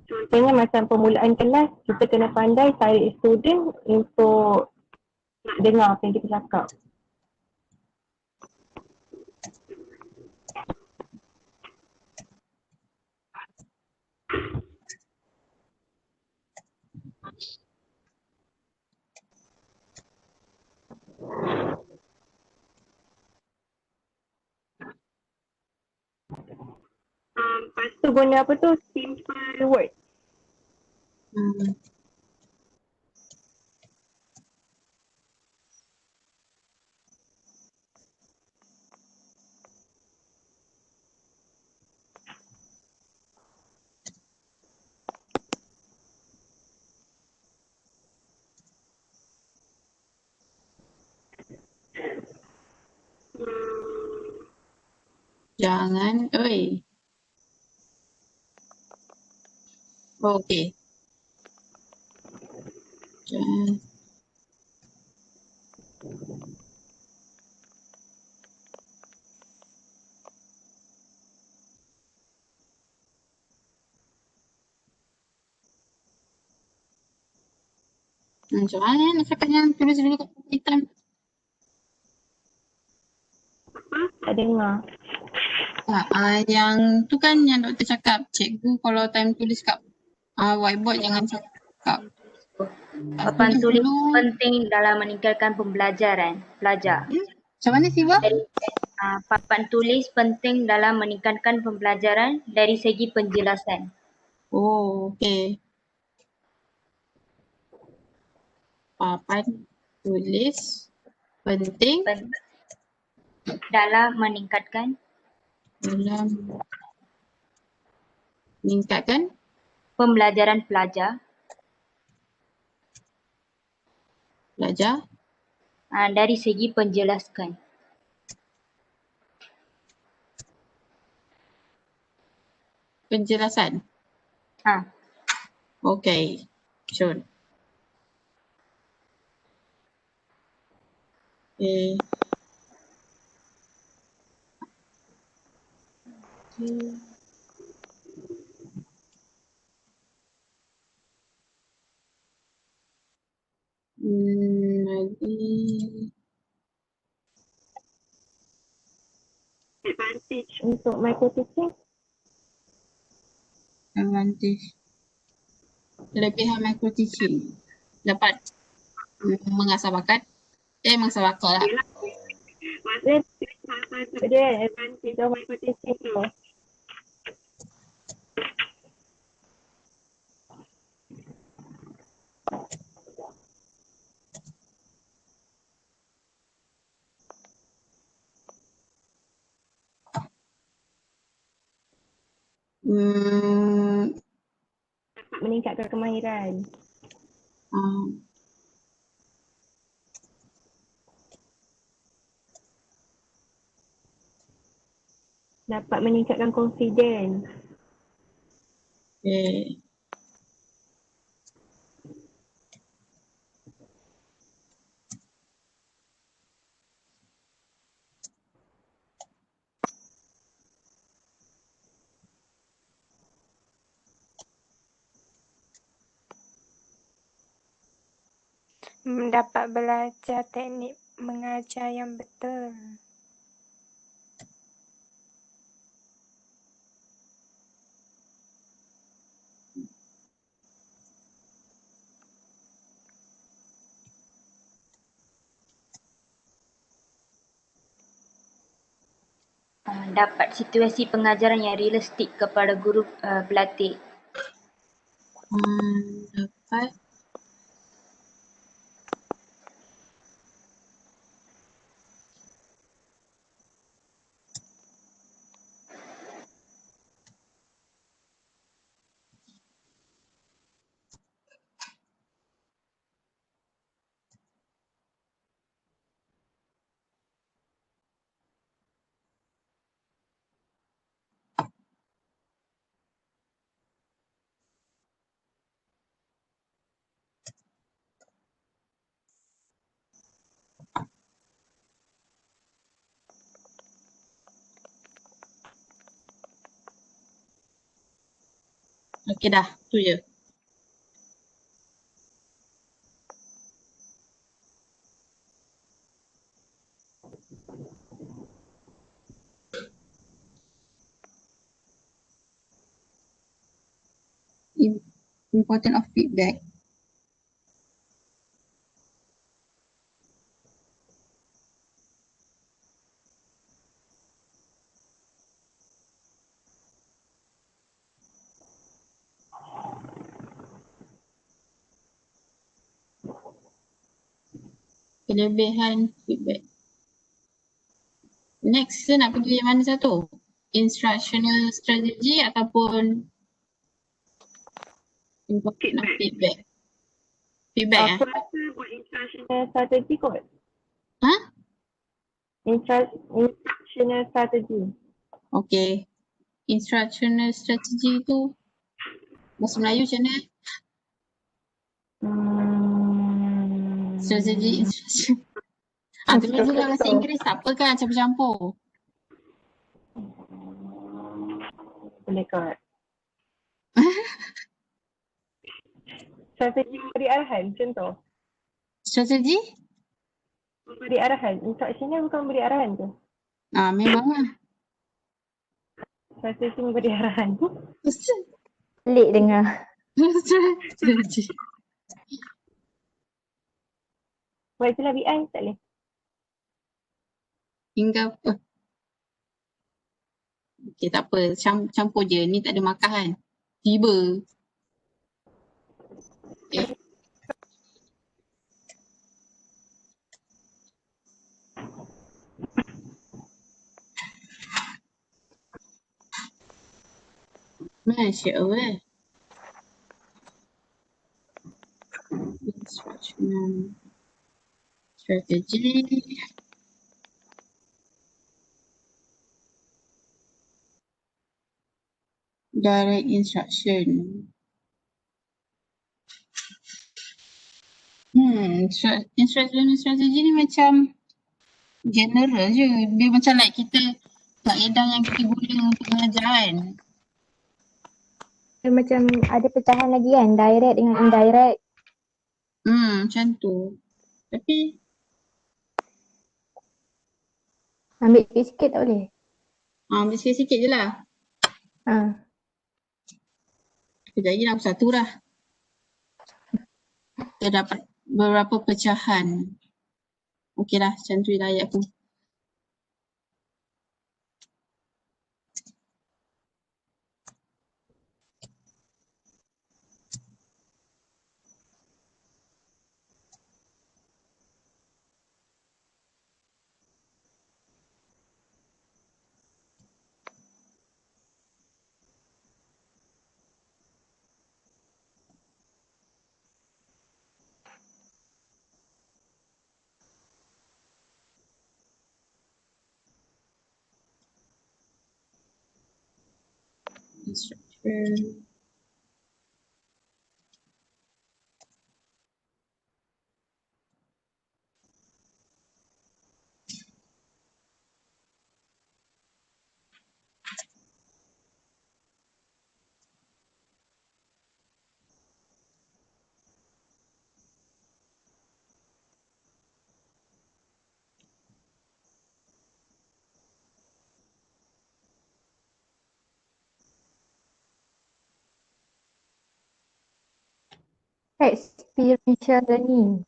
Contohnya macam permulaan kelas, kita kena pandai tarik student untuk nak dengar apa yang kita cakap. Lepas tu guna apa tu? Simple word. Jangan, oi. Okey. Jangan. Macam mana nak cakap yang tulis dulu kat paper hitam? Tak dengar. Yang tu kan yang doktor cakap, cikgu kalau time tulis kat whiteboard jangan cakap. Papan tulis penting dalam meningkatkan pembelajaran pelajar. Macam mana Siva? Papan tulis penting dalam meningkatkan pembelajaran dari segi penjelasan. Oh, okey. Papan tulis penting dalam meningkatkan pembelajaran pelajar dari segi penjelasan. Penjelasan? Okey, sure. Okay. Lagi. Advantage untuk micro teaching. Advantage. Kelebihan micro teaching. Dapat mengasah bakat. Mengasah bakat lah. Maksudnya dia advantage of micro teaching tu. Meningkatkan kemahiran. dapat meningkatkan confidence. Okay. Dapat belajar teknik mengajar yang betul. Dapat situasi pengajaran yang realistik kepada guru pelatih. Dapat okey dah, tu je. Important of feedback. Kelebihan feedback. Next, kita nak pergi yang mana satu? Instructional strategy ataupun important of feedback? Feedback Aku rasa buat instructional strategy kot. Ha? Instructional strategy. Okay. Instructional strategy tu bahasa Melayu macam mana? Strategi instruction. Tulis je lah bahasa Inggeris, tak apa kan, campur-campur. Boleh kot. Strategi memberi arahan contoh. Strategi? Memberi arahan. Instructionnya bukan memberi arahan tu. Memang lah. Strategi memberi arahan tu. Pelik dengar. Strategi. Buat itulah BI tak boleh. Hingga apa? Okay, tak apa. Campur je. Ni tak ada markah kan? Tiba. Okay. Masya Allah. Instructional strategy. Direct instruction. Instructional strategy ni macam general je. Dia macam like kita kaedah yang kita guna untuk mengajar kan. Dia macam ada pecahan lagi kan, direct dengan indirect. Macam tu. Tapi Ambil sikit tak boleh? ambil sikit-sikit je lah. Sekejap lagi dah satu dah. Kita dapat beberapa pecahan. Okey dah, macam tu je lah ayat aku. Structure. Experiential learning.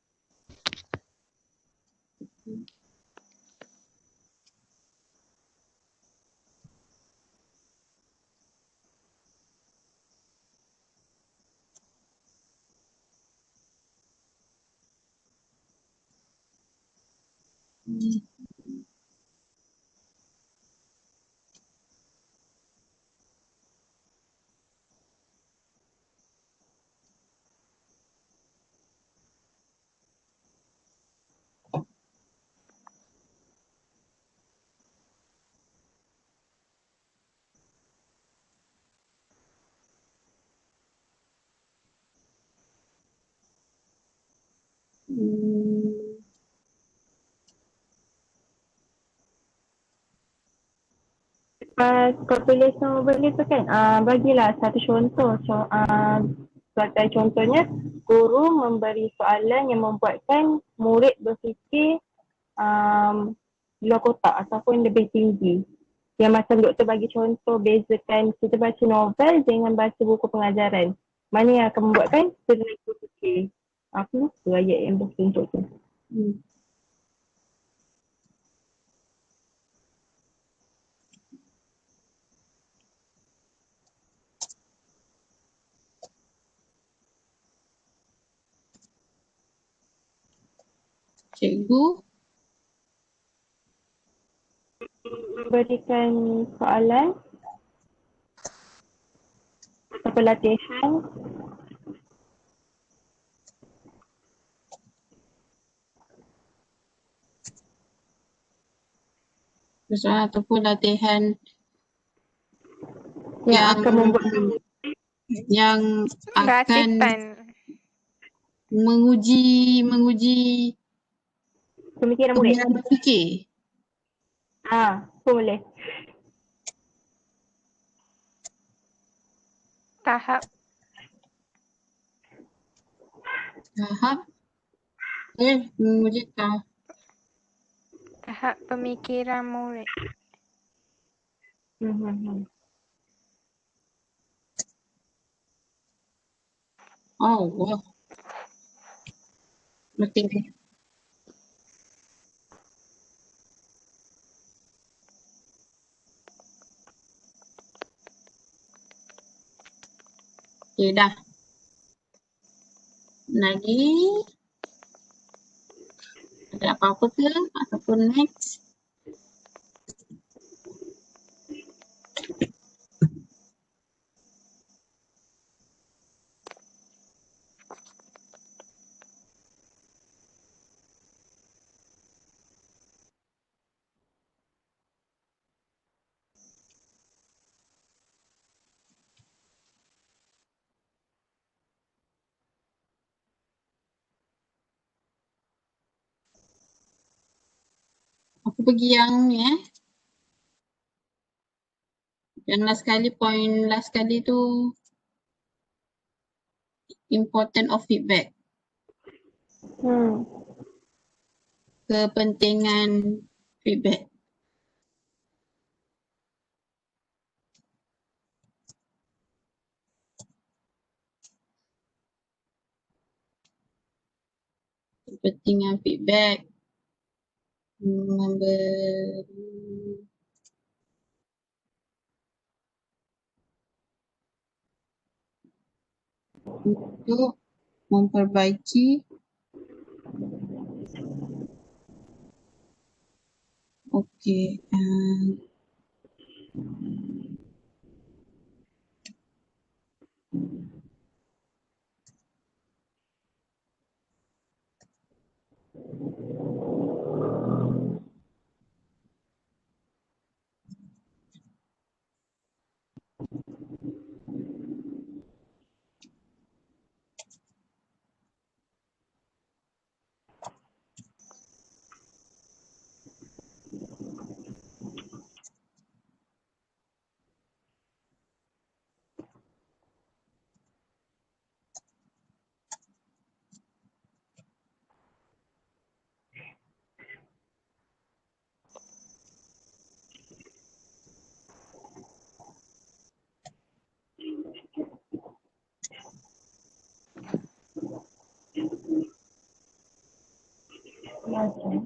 Population overlay tu kan, bagilah satu contoh. Sebagai contohnya, guru memberi soalan yang membuatkan murid berfikir di luar kotak ataupun lebih tinggi. Yang macam doktor bagi contoh, bezakan kita baca novel dengan baca buku pengajaran. Mana yang akan membuatkan kita lebih berfikir. Apa lupa ayat yang berbentuk tu. Cikgu, Memberikan soalan atau pelatihan persoalan ataupun latihan yang akan membuatkan yang akan Ratipan. menguji pemikiran murid. kemampuan berfikir. Boleh. Tahap. Tahap menguji Tahap pemikiran murid. Oh, wow. Okay. Okay, dah. Lagi ada apa-apa ke ataupun next? Aku pergi yang ni yang last kali, point last kali tu important of feedback. Kepentingan feedback. Kepentingan feedback memberi untuk memperbaiki pelajar.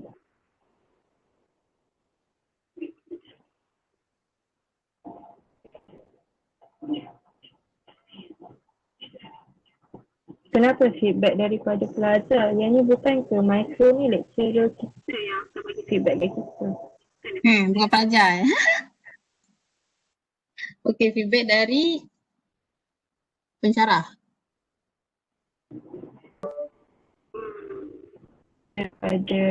Kenapa feedback daripada pelajar? Yang ni bukan ke micro ni lecturer kita yang akan bagi feedback ke kita. Bukan pelajar. Okey, feedback dari pensyarah. Daripada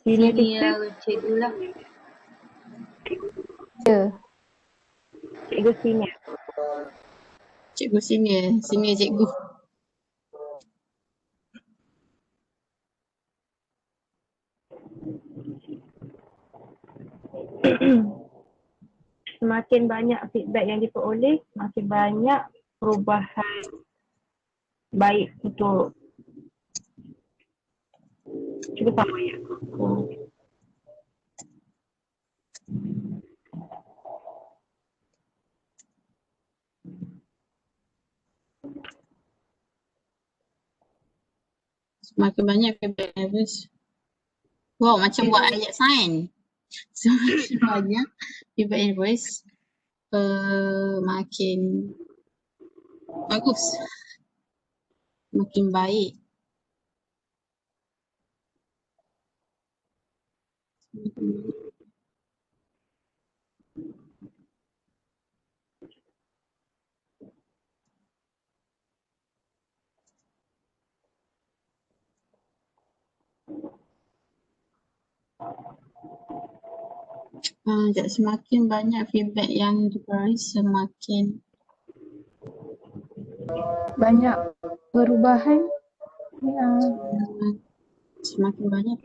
senior kita, Senior cikgu lah. cikgu senior. Cikgu senior cikgu. Semakin banyak feedback yang diperoleh, semakin banyak perubahan baik untuk cuba sama ya. Semakin banyak feedback nervous. Wow, macam buat ayat sign. Semakin banyak feedback invoice, makin bagus. Makin baik. Semakin banyak feedback yang diperoleh, semakin Banyak perubahan. Ya. semakin banyak.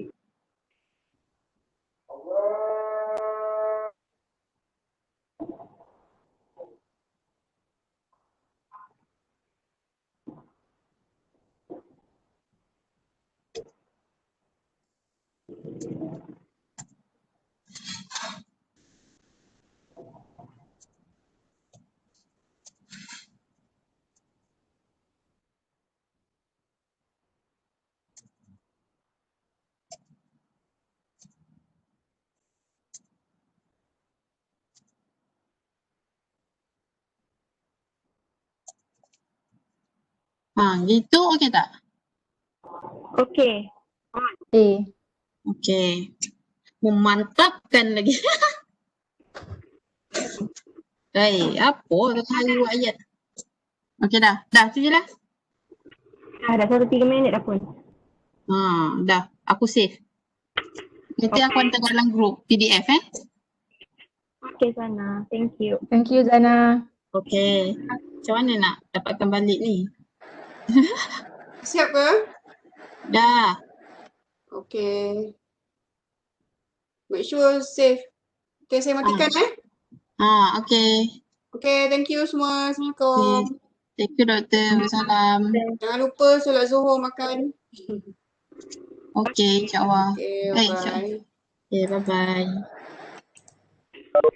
Gitu okey tak? Okey. Okey. Memantapkan lagi. Apa tahu ayat. Okey dah. Dah tu je lah. Dah 1-3 minit dah pun. Dah. Aku save. Nanti aku hantar dalam group PDF Okey Zana, thank you. Thank you Zana. Okey. Macam mana nak dapatkan balik ni? Siap ke? Dah. Okay. Make sure save. Okay, saya matikan Okey. Okay, thank you semua. Assalamualaikum. Thank you Doktor. Wassalam. Jangan lupa solat Zuhur makan. Okey, insyaAllah. Okay, InsyaAllah. bye. Okay, bye-bye.